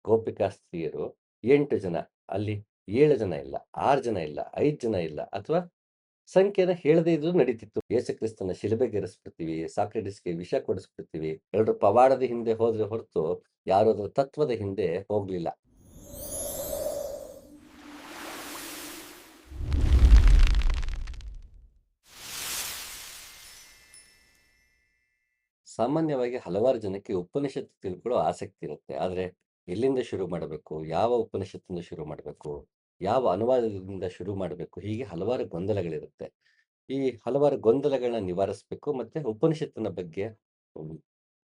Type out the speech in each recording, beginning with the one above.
ಗೋಪಿಕಾಸ್ತ್ರೀಯರು 8 ಜನ, ಅಲ್ಲಿ 7 ಜನ ಇಲ್ಲ, 6 ಜನ ಇಲ್ಲ, 5 ಜನ ಇಲ್ಲ ಅಥವಾ ಸಂಖ್ಯೆನ ಹೇಳದೇ ಇದ್ರೂ ನಡೀತಿತ್ತು. ಯೇಸುಕ್ರಿಸ್ತನ ಶಿಲುಬೆಗೇರಿಸ್ಬಿಡ್ತೀವಿ, ಸಾಕ್ರೆಟಿಸ್‌ಗೆ ವಿಷ ಕೊಡಿಸ್ಬಿಡ್ತೀವಿ. ಎಲ್ಲರೂ ಪವಾಡದ ಹಿಂದೆ ಹೋದ್ರೆ ಹೊರತು ಯಾರು ಅದರ ತತ್ವದ ಹಿಂದೆ ಹೋಗ್ಲಿಲ್ಲ. ಸಾಮಾನ್ಯವಾಗಿ ಹಲವಾರು ಜನಕ್ಕೆ ಉಪನಿಷತ್ತು ತಿಳ್ಕೊಳ್ಳೋ ಆಸಕ್ತಿ ಇರುತ್ತೆ. ಆದ್ರೆ ಎಲ್ಲಿಂದ ಶುರು ಮಾಡಬೇಕು? ಯಾವ ಉಪನಿಷತ್ತಿಂದ ಶುರು ಮಾಡಬೇಕು? ಯಾವ ಅನುವಾದದಿಂದ ಶುರು ಮಾಡಬೇಕು? ಹೀಗೆ ಹಲವಾರು ಗೊಂದಲಗಳಿರುತ್ತೆ. ಈ ಹಲವಾರು ಗೊಂದಲಗಳನ್ನ ನಿವಾರಿಸಬೇಕು ಮತ್ತೆ ಉಪನಿಷತ್ತಿನ ಬಗ್ಗೆ ಹ್ಮ್,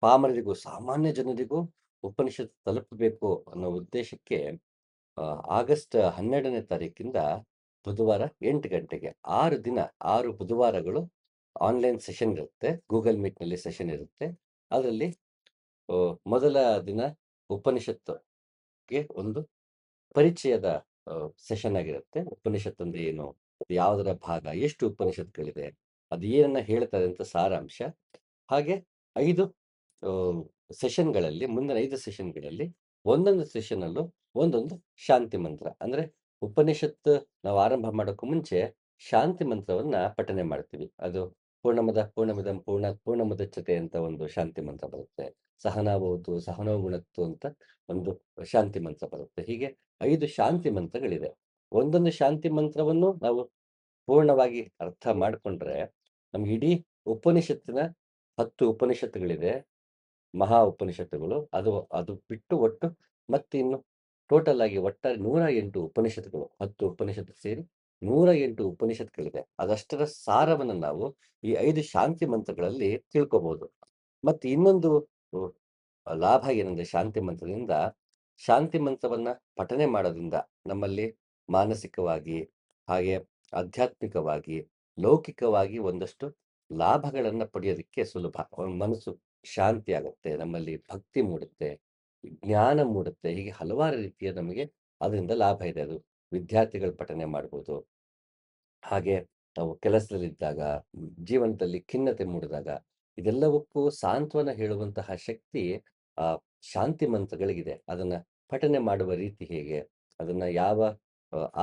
ಪಾಮರರಿಗೂ ಸಾಮಾನ್ಯ ಜನರಿಗೂ ಉಪನಿಷತ್ತು ತಲುಪಬೇಕು ಅನ್ನೋ ಉದ್ದೇಶಕ್ಕೆ ಆ, ಆಗಸ್ಟ್ 12ನೇ ತಾರೀಕಿಂದ ಬುಧವಾರ 8 ಗಂಟೆಗೆ 6 ದಿನ 6 ಬುಧವಾರಗಳು ಆನ್ಲೈನ್ ಸೆಷನ್ ಇರುತ್ತೆ. ಗೂಗಲ್ ಮೀಟ್‌ನಲ್ಲಿ ಸೆಷನ್ ಇರುತ್ತೆ. ಅದರಲ್ಲಿ ಮೊದಲ ದಿನ ಉಪನಿಷತ್ತುಗೆ ಒಂದು ಪರಿಚಯದ ಸೆಷನ್ ಆಗಿರುತ್ತೆ. ಉಪನಿಷತ್ ಅಂದ್ರೆ ಏನು? ಅದು ಯಾವುದರ ಭಾಗ? ಎಷ್ಟು ಉಪನಿಷತ್ಗಳಿದೆ? ಅದು ಏನನ್ನ ಹೇಳ್ತದೆ ಅಂತ ಸಾರಾಂಶ. ಹಾಗೆ 5 ಅ, ಸೆಷನ್‌ಗಳಲ್ಲಿ ಮುಂದಿನ 5 ಸೆಷನ್‌ಗಳಲ್ಲಿ ಒಂದೊಂದು ಸೆಷನಲ್ಲೂ ಒಂದೊಂದು ಶಾಂತಿ ಮಂತ್ರ. ಅಂದ್ರೆ ಉಪನಿಷತ್ತು ನಾವು ಆರಂಭ ಮಾಡೋಕ್ಕೂ ಮುಂಚೆ ಶಾಂತಿ ಮಂತ್ರವನ್ನ ಪಠನೆ ಮಾಡ್ತೀವಿ. ಅದು ಪೂರ್ಣಮದ ಪೂರ್ಣಮಿದಂ ಪೂರ್ಣಾತ್ ಪೂರ್ಣಮುದಚ್ಯತೆ ಅಂತ ಒಂದು ಶಾಂತಿ ಮಂತ್ರ ಬರುತ್ತೆ. ಸಹನಾ ಭವತು ಸಹನೋ ಭುನಕ್ತು ಅಂತ ಒಂದು ಶಾಂತಿ ಮಂತ್ರ ಬರುತ್ತೆ. ಹೀಗೆ 5 ಶಾಂತಿ ಮಂತ್ರಗಳಿದೆ. ಒಂದೊಂದು ಶಾಂತಿ ಮಂತ್ರವನ್ನು ನಾವು ಪೂರ್ಣವಾಗಿ ಅರ್ಥ ಮಾಡ್ಕೊಂಡ್ರೆ ನಮ್ಗೆ ಇಡೀ ಉಪನಿಷತ್ತಿನ 10 ಉಪನಿಷತ್ತುಗಳಿದೆ. ಮಹಾ ಉಪನಿಷತ್ತುಗಳು. ಅದು ಅದು ಬಿಟ್ಟು ಒಟ್ಟು ಮತ್ತೆ ಇನ್ನು ಟೋಟಲ್ ಆಗಿ ಒಟ್ಟಾರೆ 108 ಉಪನಿಷತ್ತುಗಳು. 10 ಉಪನಿಷತ್ತು ಸೇರಿ 108 ಉಪನಿಷತ್ಗಳಿದೆ. ಅದಷ್ಟರ ಸಾರವನ್ನು ನಾವು ಈ 5 ಶಾಂತಿ ಮಂತ್ರಗಳಲ್ಲಿ ತಿಳ್ಕೋಬಹುದು. ಮತ್ತೆ ಇನ್ನೊಂದು ಉ ಲಾಭ ಏನಂದ್ರೆ ಶಾಂತಿ ಮಂತ್ರದಿಂದ, ಶಾಂತಿ ಮಂತ್ರವನ್ನ ಪಠನೆ ಮಾಡೋದ್ರಿಂದ ನಮ್ಮಲ್ಲಿ ಮಾನಸಿಕವಾಗಿ, ಹಾಗೆ ಆಧ್ಯಾತ್ಮಿಕವಾಗಿ, ಲೌಕಿಕವಾಗಿ ಒಂದಷ್ಟು ಲಾಭಗಳನ್ನ ಪಡೆಯೋದಕ್ಕೆ ಸುಲಭ. ಮನಸ್ಸು ಶಾಂತಿ ಆಗುತ್ತೆ, ನಮ್ಮಲ್ಲಿ ಭಕ್ತಿ ಮೂಡುತ್ತೆ, ಜ್ಞಾನ ಮೂಡುತ್ತೆ. ಹೀಗೆ ಹಲವಾರು ರೀತಿಯ ನಮಗೆ ಅದರಿಂದ ಲಾಭ ಇದೆ. ಅದು ವಿದ್ಯಾರ್ಥಿಗಳು ಪಠನೆ ಮಾಡ್ಬೋದು. ಹಾಗೆ ನಾವು ಕೆಲಸದಲ್ಲಿದ್ದಾಗ, ಜೀವನದಲ್ಲಿ ಖಿನ್ನತೆ ಮೂಡಿದಾಗ, ಇದೆಲ್ಲವಕ್ಕೂ ಸಾಂತ್ವನ ಹೇಳುವಂತಹ ಶಕ್ತಿ ಆ ಶಾಂತಿ ಮಂತ್ರಗಳಿಗಿದೆ. ಅದನ್ನ ಪಠನೆ ಮಾಡುವ ರೀತಿ ಹೇಗೆ? ಅದನ್ನ ಯಾವ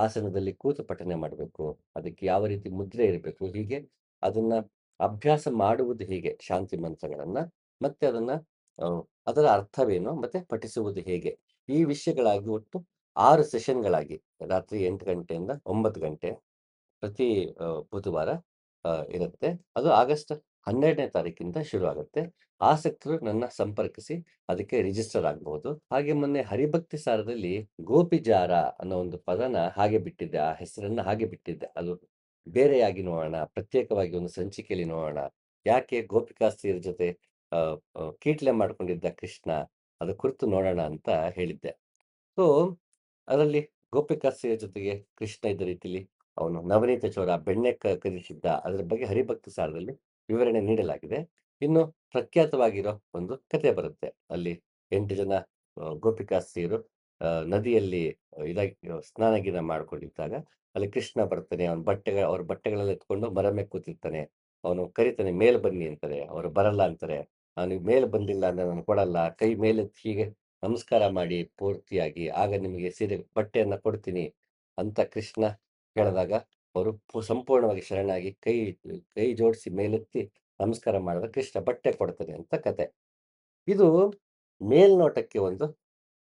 ಆಸನದಲ್ಲಿ ಕೂತು ಪಠನೆ ಮಾಡಬೇಕು? ಅದಕ್ಕೆ ಯಾವ ರೀತಿ ಮುದ್ರೆ ಇರಬೇಕು? ಹೀಗೆ ಅದನ್ನ ಅಭ್ಯಾಸ ಮಾಡುವುದು ಹೇಗೆ ಶಾಂತಿ ಮಂತ್ರಗಳನ್ನ? ಮತ್ತೆ ಅದನ್ನ ಅ ಅದರ ಅರ್ಥವೇನು? ಮತ್ತೆ ಪಠಿಸುವುದು ಹೇಗೆ? ಈ ವಿಷಯಗಳಾಗಿ ಒಟ್ಟು 6 ಸೆಷನ್‌ಗಳಾಗಿ ರಾತ್ರಿ 8 ಗಂಟೆಯಿಂದ 9 ಗಂಟೆ ಪ್ರತಿ ಬುಧವಾರ ಇರುತ್ತೆ. ಅದು ಆಗಸ್ಟ್ 12ನೇ ತಾರೀಕಿಂದ ಶುರು ಆಗುತ್ತೆ. ಆಸಕ್ತರು ನನ್ನ ಸಂಪರ್ಕಿಸಿ ಅದಕ್ಕೆ ರಿಜಿಸ್ಟರ್ ಆಗಬಹುದು. ಹಾಗೆ ಮೊನ್ನೆ ಹರಿಭಕ್ತಿ ಸಾರದಲ್ಲಿ ಗೋಪಿಜಾರ ಅನ್ನೋ ಒಂದು ಪದನ ಹಾಗೆ ಬಿಟ್ಟಿದ್ದೆ. ಆ ಹೆಸರನ್ನ ಹಾಗೆ ಬಿಟ್ಟಿದ್ದೆ. ಅದು ಬೇರೆಯಾಗಿ ನೋಡೋಣ, ಪ್ರತ್ಯೇಕವಾಗಿ ಒಂದು ಸಂಚಿಕೆಯಲ್ಲಿ ನೋಡೋಣ. ಯಾಕೆ ಗೋಪಿಕಾಸ್ತ್ರೀಯರ ಜೊತೆ ಅ, ಕೀಟ್ಲೆ ಮಾಡ್ಕೊಂಡಿದ್ದ ಕೃಷ್ಣ, ಅದ ಕುರಿತು ನೋಡೋಣ ಅಂತ ಹೇಳಿದ್ದೆ. ಸೊ, ಅದರಲ್ಲಿ ಗೋಪಿಕಾಸ್ತ್ರೀಯರ ಜೊತೆಗೆ ಕೃಷ್ಣ ಇದ್ದ ರೀತಿಲಿ ಅವನು ನವನೀತ ಚೋರ ಬೆಣ್ಣೆ ಕದಿಸಿದ್ದ ಅದರ ಬಗ್ಗೆ ಹರಿಭಕ್ತಿ ಸಾರದಲ್ಲಿ ವಿವರಣೆ ನೀಡಲಾಗಿದೆ. ಇನ್ನು ಪ್ರಖ್ಯಾತವಾಗಿರೋ ಒಂದು ಕಥೆ ಬರುತ್ತೆ. ಅಲ್ಲಿ 8 ಜನ ಗೋಪಿಕಾಸ್ತ್ರೀಯರು ನದಿಯಲ್ಲಿ ಇದಾಗಿ ಸ್ನಾನ ಗೀನ ಮಾಡ್ಕೊಂಡಿದ್ದಾಗ ಅಲ್ಲಿ ಕೃಷ್ಣ ಬರ್ತಾನೆ. ಅವ್ರ ಬಟ್ಟೆಗಳೆಲ್ಲ ಎತ್ಕೊಂಡು ಮರ ಮೇಲೆ ಕೂತಿರ್ತಾನೆ. ಅವನು ಕರೀತಾನೆ, "ಮೇಲ್ ಬನ್ನಿ" ಅಂತಾರೆ. ಅವರು ಬರಲ್ಲ ಅಂತಾರೆ. "ನೀವು ಮೇಲ್ ಬಂದಿಲ್ಲ ಅಂದ್ರೆ ನಾನು ಕೊಡಲ್ಲ." ಕೈ ಮೇಲೆತ್ತಿ ಹೀಗೆ ನಮಸ್ಕಾರ ಮಾಡಿ ಪೂರ್ತಿಯಾಗಿ, "ಆಗ ನಿಮಗೆ ಸೀರೆ ಬಟ್ಟೆಯನ್ನ ಕೊಡ್ತೀನಿ" ಅಂತ ಕೃಷ್ಣ ಹೇಳಿದಾಗ ಅವರು ಸಂಪೂರ್ಣವಾಗಿ ಶರಣಾಗಿ ಕೈ ಜೋಡಿಸಿ ಮೇಲೆತ್ತಿ ನಮಸ್ಕಾರ ಮಾಡಿದಾಗ ಕೃಷ್ಣ ಬಟ್ಟೆ ಕೊಡ್ತಾನೆ ಅಂತ ಕತೆ. ಇದು ಮೇಲ್ನೋಟಕ್ಕೆ ಒಂದು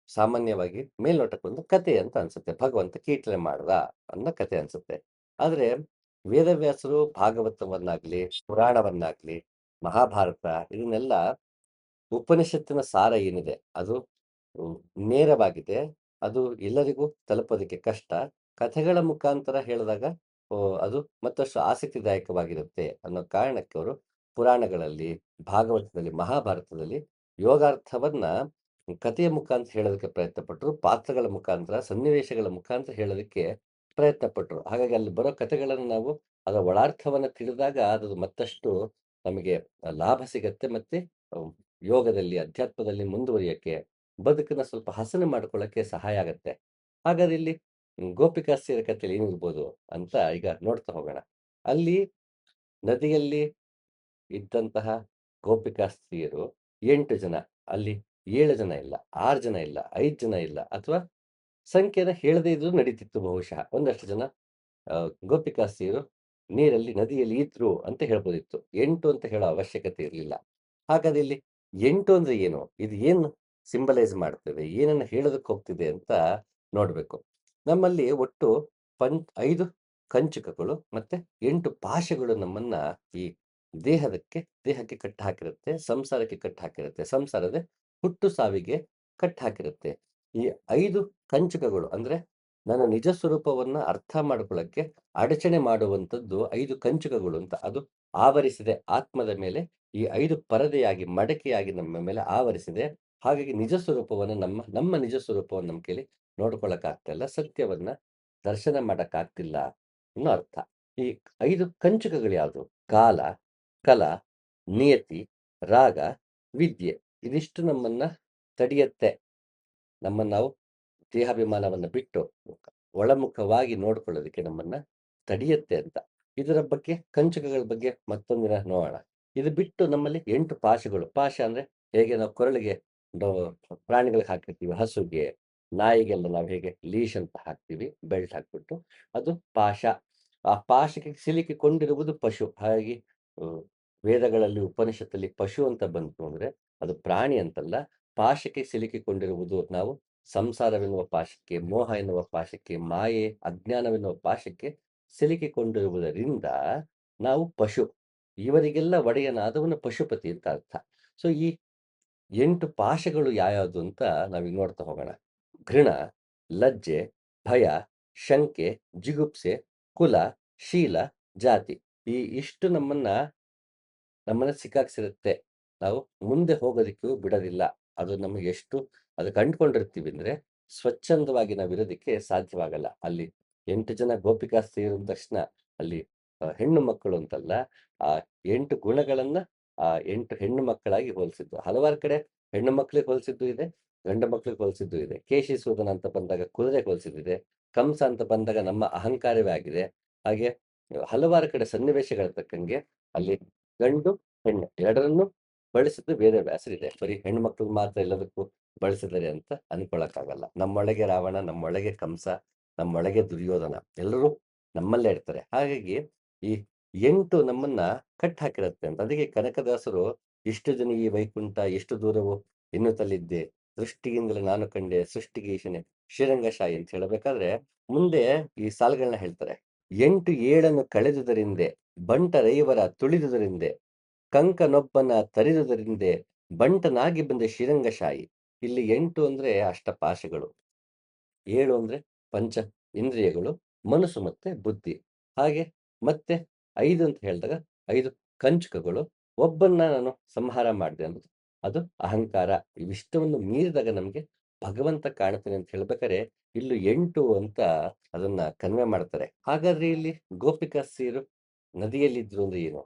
ಸಾಮಾನ್ಯವಾಗಿ ಮೇಲ್ನೋಟಕ್ಕೆ ಒಂದು ಕತೆ ಅಂತ ಅನ್ಸುತ್ತೆ. ಭಗವಂತ ಕೀಟಲೆ ಮಾಡ್ದ ಅನ್ನೋ ಕತೆ ಅನ್ಸುತ್ತೆ. ಆದ್ರೆ ವೇದವ್ಯಾಸರು ಭಾಗವತವನ್ನಾಗ್ಲಿ, ಪುರಾಣವನ್ನಾಗ್ಲಿ, ಮಹಾಭಾರತ ಇದನ್ನೆಲ್ಲ ಉಪನಿಷತ್ತಿನ ಸಾರ ಏನಿದೆ ಅದು ಹ್ಮ್, ನೇರವಾಗಿದೆ. ಅದು ಎಲ್ಲರಿಗೂ ತಲುಪೋದಕ್ಕೆ ಕಷ್ಟ. ಕಥೆಗಳ ಮುಖಾಂತರ ಹೇಳಿದಾಗ ಅದು ಮತ್ತಷ್ಟು ಆಸಕ್ತಿದಾಯಕವಾಗಿರುತ್ತೆ ಅನ್ನೋ ಕಾರಣಕ್ಕೆ ಅವರು ಪುರಾಣಗಳಲ್ಲಿ, ಭಾಗವತದಲ್ಲಿ, ಮಹಾಭಾರತದಲ್ಲಿ ಯೋಗಾರ್ಥವನ್ನ ಕಥೆಯ ಮುಖಾಂತರ ಹೇಳೋದಕ್ಕೆ ಪ್ರಯತ್ನ ಪಟ್ಟರು. ಪಾತ್ರಗಳ ಮುಖಾಂತರ, ಸನ್ನಿವೇಶಗಳ ಮುಖಾಂತರ ಹೇಳೋದಕ್ಕೆ ಪ್ರಯತ್ನ ಪಟ್ಟರು. ಹಾಗಾಗಿ ಅಲ್ಲಿ ಬರೋ ಕಥೆಗಳನ್ನು ನಾವು ಅದರ ಒಳಾರ್ಥವನ್ನ ತಿಳಿದಾಗ ಅದು ಮತ್ತಷ್ಟು ನಮಗೆ ಲಾಭ ಸಿಗತ್ತೆ. ಮತ್ತೆ ಅ ಯೋಗದಲ್ಲಿ, ಅಧ್ಯಾತ್ಮದಲ್ಲಿ ಮುಂದುವರಿಯಕ್ಕೆ, ಬದುಕನ್ನ ಸ್ವಲ್ಪ ಹಸನು ಮಾಡ್ಕೊಳ್ಳಕ್ಕೆ ಸಹಾಯ ಆಗತ್ತೆ. ಹಾಗಾದ್ರೆ ಇಲ್ಲಿ ಗೋಪಿಕಾಸ್ತ್ರೀಯರ ಕಥೆಯಲ್ಲಿ ಏನಿರ್ಬೋದು ಅಂತ ಈಗ ನೋಡ್ತಾ ಹೋಗೋಣ. ಅಲ್ಲಿ ನದಿಯಲ್ಲಿ ಇದ್ದಂತಹ ಗೋಪಿಕಾಸ್ತ್ರೀಯರು 8 ಜನ. ಅಲ್ಲಿ 7 ಜನ ಇಲ್ಲ, 6 ಜನ ಇಲ್ಲ, 5 ಜನ ಇಲ್ಲ ಅಥವಾ ಸಂಖ್ಯೆನ ಹೇಳದೇ ಇದ್ರೂ ನಡೀತಿತ್ತು ಬಹುಶಃ. ಒಂದಷ್ಟು ಜನ ಗೋಪಿಕಾಸ್ತ್ರೀಯರು ನೀರಲ್ಲಿ ನದಿಯಲ್ಲಿ ಇದ್ರು ಅಂತ ಹೇಳ್ಬೋದಿತ್ತು. 8 ಅಂತ ಹೇಳೋ ಅವಶ್ಯಕತೆ ಇರ್ಲಿಲ್ಲ. ಹಾಗಾದ್ರೆ ಇಲ್ಲಿ 8 ಅಂದ್ರೆ ಏನು? ಇದು ಏನು ಸಿಂಬಲೈಸ್ ಮಾಡ್ತದೆ? ಏನನ್ನ ಹೇಳೋದಕ್ಕೆ ಹೋಗ್ತಿದೆ ಅಂತ ನೋಡ್ಬೇಕು. ನಮ್ಮಲ್ಲಿ ಒಟ್ಟು 5 ಕಂಚುಕಗಳು ಮತ್ತೆ 8 ಪಾಶಗಳು ನಮ್ಮನ್ನ ಈ ದೇಹಕ್ಕೆ ಕಟ್ಟಿ ಹಾಕಿರುತ್ತೆ. ಸಂಸಾರಕ್ಕೆ ಕಟ್ಟಿ ಹಾಕಿರುತ್ತೆ. ಸಂಸಾರದ ಹುಟ್ಟು ಸಾವಿಗೆ ಕಟ್ಟಿ ಹಾಕಿರುತ್ತೆ. ಈ 5 ಕಂಚುಕಗಳು ಅಂದ್ರೆ ನನ್ನ ನಿಜ ಸ್ವರೂಪವನ್ನ ಅರ್ಥ ಮಾಡ್ಕೊಳ್ಳಕ್ಕೆ ಅಡಚಣೆ ಮಾಡುವಂಥದ್ದು 5 ಕಂಚುಕಗಳು ಅಂತ. ಅದು ಆವರಿಸಿದೆ ಆತ್ಮದ ಮೇಲೆ ಈ 5 ಪರದೆಯಾಗಿ, ಮಡಕೆಯಾಗಿ ನಮ್ಮ ಮೇಲೆ ಆವರಿಸಿದೆ. ಹಾಗಾಗಿ ನಿಜ ಸ್ವರೂಪವನ್ನ ನಮ್ಮ ನಿಜ ಸ್ವರೂಪವನ್ನ ನಮ್ಮ ಕೈಲಿ ನೋಡ್ಕೊಳ್ಳಕ್ಕಾಗ್ತಾ ಇಲ್ಲ. ಸತ್ಯವನ್ನ ದರ್ಶನ ಮಾಡಕ್ಕಾಗ್ತಿಲ್ಲ ಅನ್ನೋ ಅರ್ಥ. ಈ 5 ಕಂಚುಕಗಳು ಯಾವುದು? ಕಾಲ, ಕಲ, ನಿಯತಿ, ರಾಗ, ವಿದ್ಯೆ. ಇದಿಷ್ಟು ನಮ್ಮನ್ನ ತಡೆಯತ್ತೆ. ನಮ್ಮನ್ನ ನಾವು ದೇಹಾಭಿಮಾನವನ್ನ ಬಿಟ್ಟು ಒಳಮುಖವಾಗಿ ನೋಡ್ಕೊಳ್ಳೋದಕ್ಕೆ ನಮ್ಮನ್ನ ತಡೆಯುತ್ತೆ ಅಂತ. ಇದರ ಬಗ್ಗೆ ಕಂಚುಕಗಳ ಬಗ್ಗೆ ಮತ್ತೊಂದಿನ ನೋಡೋಣ. ಇದು ಬಿಟ್ಟು ನಮ್ಮಲ್ಲಿ 8 ಪಾಶಗಳು. ಪಾಶ ಅಂದ್ರೆ ಹೇಗೆ ನಾವು ಕೊರಳಿಗೆ ಡೊ ಪ್ರಾಣಿಗಳಿಗೆ ಹಾಕಿರ್ತೀವಿ, ಹಸುಗೆ, ನಾಯಿಗೆಲ್ಲ ನಾವು ಹೇಗೆ ಲೀಶ್ ಅಂತ ಹಾಕ್ತೀವಿ, ಬೆಲ್ಟ್ ಹಾಕ್ಬಿಟ್ಟು, ಅದು ಪಾಶ. ಆ ಪಾಶಕ್ಕೆ ಸಿಲುಕಿಕೊಂಡಿರುವುದು ಪಶು. ಹಾಗಾಗಿ ಹ್ಮ್, ವೇದಗಳಲ್ಲಿ, ಉಪನಿಷತ್ತಲ್ಲಿ ಪಶು ಅಂತ ಬಂತು ಅಂದ್ರೆ ಅದು ಪ್ರಾಣಿ ಅಂತಲ್ಲ. ಪಾಶಕ್ಕೆ ಸಿಲುಕಿಕೊಂಡಿರುವುದು ನಾವು ಸಂಸಾರವೆನ್ನುವ ಪಾಶಕ್ಕೆ, ಮೋಹ ಎನ್ನುವ ಪಾಶಕ್ಕೆ, ಮಾಯೆ, ಅಜ್ಞಾನವೆನ್ನುವ ಪಾಶಕ್ಕೆ ಸಿಲುಕಿಕೊಂಡಿರುವುದರಿಂದ ನಾವು ಪಶು. ಇವರಿಗೆಲ್ಲ ಒಡೆಯನಾದವನು ಪಶುಪತಿ ಅಂತ ಅರ್ಥ. ಸೊ ಈ 8 ಪಾಶಗಳು ಯಾವ್ಯಾವುದು ಅಂತ ನಾವೀಗ ನೋಡ್ತಾ ಹೋಗೋಣ. ಘೃಣ, ಲಜ್ಜೆ, ಭಯ, ಶಂಕೆ, ಜಿಗುಪ್ಸೆ, ಕುಲ, ಶೀಲ, ಜಾತಿ. ಈ ಇಷ್ಟು ನಮ್ಮನ್ನ ಸಿಕ್ಕಾಕ್ಸಿರುತ್ತೆ. ನಾವು ಮುಂದೆ ಹೋಗೋದಕ್ಕೂ ಬಿಡೋದಿಲ್ಲ. ಅದು ನಮಗೆ ಎಷ್ಟು ಅದಕ್ಕೆ ಅಂಟ್ಕೊಂಡಿರ್ತೀವಿ ಅಂದ್ರೆ, ಸ್ವಚ್ಛಂದವಾಗಿ ನಾವಿರೋದಕ್ಕೆ ಸಾಧ್ಯವಾಗಲ್ಲ. ಅಲ್ಲಿ 8 ಜನ ಗೋಪಿಕಾಸ್ತ್ರೀಯರು ಅಂದ ತಕ್ಷಣ ಅಲ್ಲಿ ಹೆಣ್ಣು ಮಕ್ಕಳು ಅಂತಲ್ಲ, ಆ 8 ಗುಣಗಳನ್ನ 8 ಹೆಣ್ಣು ಮಕ್ಕಳಾಗಿ ಹೋಲಿಸಿದ್ದು. ಹಲವಾರು ಕಡೆ ಹೆಣ್ಣು ಮಕ್ಕಳಿಗೆ ಹೋಲಿಸಿದ್ದು ಇದೆ, ಗಂಡು ಮಕ್ಕಳಿಗೆ ಹೋಲಿಸಿದ್ದು ಇದೆ. ಕೇಶಿಸೂದನ ಅಂತ ಬಂದಾಗ ಕುದುರೆಗೆ ಹೋಲಿಸಿದ್ದಿದೆ. ಕಂಸ ಅಂತ ಬಂದಾಗ ನಮ್ಮ ಅಹಂಕಾರವೇ ಆಗಿದೆ. ಹಾಗೆ ಹಲವಾರು ಕಡೆ ಸನ್ನಿವೇಶಗಳ ತಕ್ಕಂಗೆ ಅಲ್ಲಿ ಗಂಡು, ಹೆಣ್ಣು ಎರಡರನ್ನೂ ಬಳಸಿದ್ದು ವೇದವ್ಯಾಸರಿದೆ. ಬರೀ ಹೆಣ್ಮಕ್ಳಿಗೆ ಮಾತ್ರ ಎಲ್ಲದಕ್ಕೂ ಬಳಸಿದ್ದಾರೆ ಅಂತ ಅನ್ಕೊಳಕ್ಕಾಗಲ್ಲ. ನಮ್ಮೊಳಗೆ ರಾವಣ, ನಮ್ಮೊಳಗೆ ಕಂಸ, ನಮ್ಮೊಳಗೆ ದುರ್ಯೋಧನ ಎಲ್ಲರೂ ನಮ್ಮಲ್ಲೇ ಇರ್ತಾರೆ. ಹಾಗಾಗಿ ಈ 8 ನಮ್ಮನ್ನ ಕಟ್ಟಾಕಿರುತ್ತೆ ಅಂತ. ಅದಕ್ಕೆ ಕನಕದಾಸರು "ಇಷ್ಟು ಜನ ಈ ವೈಕುಂಠ ಎಷ್ಟು ದೂರವು ಎನ್ನುತ್ತಲಿದ್ದೆ, ದೃಷ್ಟಿಯಿಂದಲೇ ನಾನು ಕಂಡೆ ಸೃಷ್ಟಿಗೆ ಈಶನೇ ಶ್ರೀರಂಗಶಾಹಿ" ಅಂತ ಹೇಳಬೇಕಾದ್ರೆ ಮುಂದೆ ಈ ಸಾಲುಗಳನ್ನ ಹೇಳ್ತಾರೆ. 8 ಏಳನ್ನು ಕಳೆದುದರಿಂದೆ ಬಂಟರೈವರ ತುಳಿದುದರಿಂದೆ ಕಂಕನೊಬ್ಬನ ತರಿದುದರಿಂದೆ ಬಂಟನಾಗಿ ಬಂದೆ ಶ್ರೀರಂಗಶಾಹಿ. ಇಲ್ಲಿ 8 ಅಂದ್ರೆ ಅಷ್ಟಪಾಶಗಳು, 7 ಅಂದ್ರೆ ಪಂಚ ಇಂದ್ರಿಯಗಳು, ಮನಸ್ಸು ಮತ್ತೆ ಬುದ್ಧಿ. ಹಾಗೆ ಮತ್ತೆ 5 ಅಂತ ಹೇಳಿದಾಗ 5 ಕಂಚುಕಗಳು, ಒಬ್ಬನ್ನ ನಾನು ಸಂಹಾರ ಮಾಡಿದೆ ಅನ್ನೋದು ಅದು ಅಹಂಕಾರ. ಇವಿಷ್ಟವನ್ನು ಮೀರಿದಾಗ ನಮಗೆ ಭಗವಂತ ಕಾಣ್ತಾನೆ ಅಂತ ಹೇಳ್ಬೇಕಾರೆ ಇಲ್ಲಿ 8 ಅಂತ ಅದನ್ನ ಕನ್ವೆ ಮಾಡ್ತಾರೆ. ಹಾಗಾದ್ರೆ ಇಲ್ಲಿ ಗೋಪಿಕಾಸ್ತ್ರೀಯರು ನದಿಯಲ್ಲಿದ್ರು ಅಂದ್ರೆ ಏನು?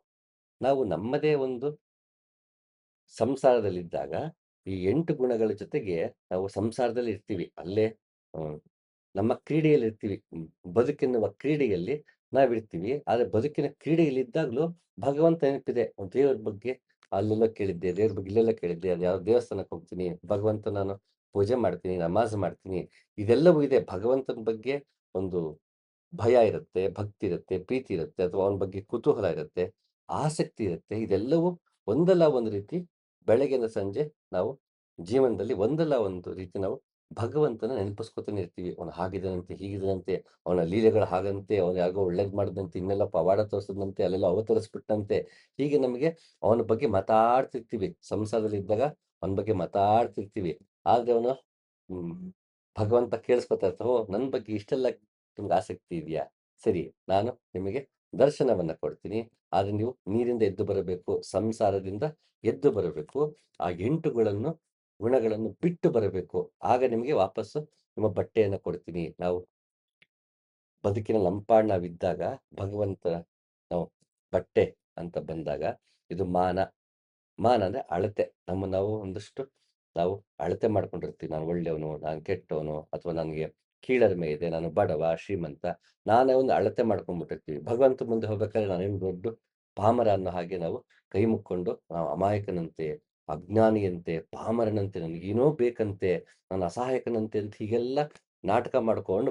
ನಾವು ನಮ್ಮದೇ ಒಂದು ಸಂಸಾರದಲ್ಲಿದ್ದಾಗ ಈ 8 ಗುಣಗಳ ಜೊತೆಗೆ ನಾವು ಸಂಸಾರದಲ್ಲಿ ಇರ್ತೀವಿ. ಅಲ್ಲೇ ಹ್ಮ್, ನಮ್ಮ ಕ್ರೀಡೆಯಲ್ಲಿರ್ತೀವಿ. ಬದುಕೆನ್ನುವ ಕ್ರೀಡೆಯಲ್ಲಿ ನಾವಿರ್ತೀವಿ. ಆದ್ರೆ ಬದುಕಿನ ಕ್ರೀಡೆಯಲ್ಲಿದ್ದಾಗಲೂ ಭಗವಂತ ನೆನಪಿದೆ. ದೇವ್ರ ಬಗ್ಗೆ ಅಲ್ಲೆಲ್ಲೋ ಕೇಳಿದ್ದೆ, ದೇವ್ರ ಬಗ್ಗೆ ಇಲ್ಲೆಲ್ಲೋ ಕೇಳಿದ್ದೆ, ಅದು ಯಾವ ದೇವಸ್ಥಾನಕ್ಕೆ ಹೋಗ್ತೀನಿ, ಭಗವಂತ ನಾನು ಪೂಜೆ ಮಾಡ್ತೀನಿ, ನಮಾಜ್ ಮಾಡ್ತೀನಿ. ಇದೆಲ್ಲವೂ ಇದೆ. ಭಗವಂತನ ಬಗ್ಗೆ ಒಂದು ಭಯ ಇರುತ್ತೆ, ಭಕ್ತಿ ಇರುತ್ತೆ, ಪ್ರೀತಿ ಇರುತ್ತೆ ಅಥವಾ ಅವನ ಬಗ್ಗೆ ಕುತೂಹಲ ಇರುತ್ತೆ, ಆಸಕ್ತಿ ಇರುತ್ತೆ. ಇದೆಲ್ಲವೂ ಒಂದಲ್ಲ ಒಂದು ರೀತಿ ಬೆಳಗ್ಗಿಂದ ಸಂಜೆ ನಾವು ಜೀವನದಲ್ಲಿ ಒಂದಲ್ಲ ಒಂದು ರೀತಿ ನಾವು ಭಗವಂತನ ನೆನಪಿಸ್ಕೊತಾನೆ ಇರ್ತೀವಿ. ಅವನು ಹಾಗಿದ್ದಾನಂತೆ, ಹೀಗಿದ್ದಾನಂತೆ, ಅವನ ಲೀಲೆಗಳು ಹಾಗಂತೆ, ಅವನು ಯಾರಿಗೋ ಒಳ್ಳೇದು ಮಾಡಿದಂತೆ, ಇನ್ನೆಲ್ಲ ಪವಾಡ ತೋರಿಸಿದಂತೆ, ಅಲ್ಲೆಲ್ಲ ಅವತರಿಸ್ಬಿಟ್ಟಂತೆ. ಹೀಗೆ ನಮಗೆ ಅವನ ಬಗ್ಗೆ ಮಾತಾಡ್ತಿರ್ತೀವಿ. ಸಂಸಾರದಲ್ಲಿ ಇದ್ದಾಗ ಅವನ ಬಗ್ಗೆ ಮಾತಾಡ್ತಿರ್ತೀವಿ. ಆದ್ರೆ ಅವನು ಹ್ಮ್ ಭಗವಂತ ಕೇಳಿಸ್ಕೊತಾ ಇರ್ತಾನೆ. ಓಹ್! ನನ್ನ ಬಗ್ಗೆ ಇಷ್ಟೆಲ್ಲ ನಿಮ್ಗೆ ಆಸಕ್ತಿ ಇದೆಯಾ? ಸರಿ, ನಾನು ನಿಮಗೆ ದರ್ಶನವನ್ನ ಕೊಡ್ತೀನಿ. ಆದ್ರೆ ನೀವು ನೀರಿಂದ ಎದ್ದು ಬರಬೇಕು. ಸಂಸಾರದಿಂದ ಎದ್ದು ಬರಬೇಕು. ಆ 8 ಗುಣಗಳನ್ನು ಬಿಟ್ಟು ಬರಬೇಕು. ಆಗ ನಿಮಗೆ ವಾಪಸ್ಸು ನಿಮ್ಮ ಬಟ್ಟೆಯನ್ನ ಕೊಡ್ತೀನಿ. ನಾವು ಬದುಕಿನ ಲಂಪಾಡ್ ನಾವಿದ್ದಾಗ ಭಗವಂತ ನಾವು ಬಟ್ಟೆ ಅಂತ ಬಂದಾಗ ಇದು ಮಾನ. ಮಾನ ಅಂದ್ರೆ ಅಳತೆ. ನಾವು ಒಂದಷ್ಟು ನಾವು ಅಳತೆ ಮಾಡ್ಕೊಂಡಿರ್ತೀವಿ. ನಾನು ಒಳ್ಳೆಯವನು, ನಾನು ಕೆಟ್ಟವನು ಅಥವಾ ನನಗೆ ಕೀಳರಿಮೆ ಇದೆ, ನಾನು ಬಡವ, ಶ್ರೀಮಂತ. ನಾನೇ ಒಂದು ಅಳತೆ ಮಾಡ್ಕೊಂಡ್ಬಿಟ್ಟಿರ್ತೀವಿ. ಭಗವಂತ ಮುಂದೆ ಹೋಗ್ಬೇಕಾದ್ರೆ ನಾನೇನು ದೊಡ್ಡ ಪಾಮರ ಅನ್ನೋ ಹಾಗೆ ನಾವು ಕೈ ಮುಕ್ಕೊಂಡು ನಾವು ಅಮಾಯಕನಂತೆ ಅಜ್ಞಾನಿಯಂತೆ, ಪಾಮರನಂತೆ, ನನಗೇನೋ ಬೇಕಂತೆ, ನಾನು ಅಸಹಾಯಕನಂತೆ ಅಂತ ಹೀಗೆಲ್ಲ ನಾಟಕ ಮಾಡ್ಕೊಂಡು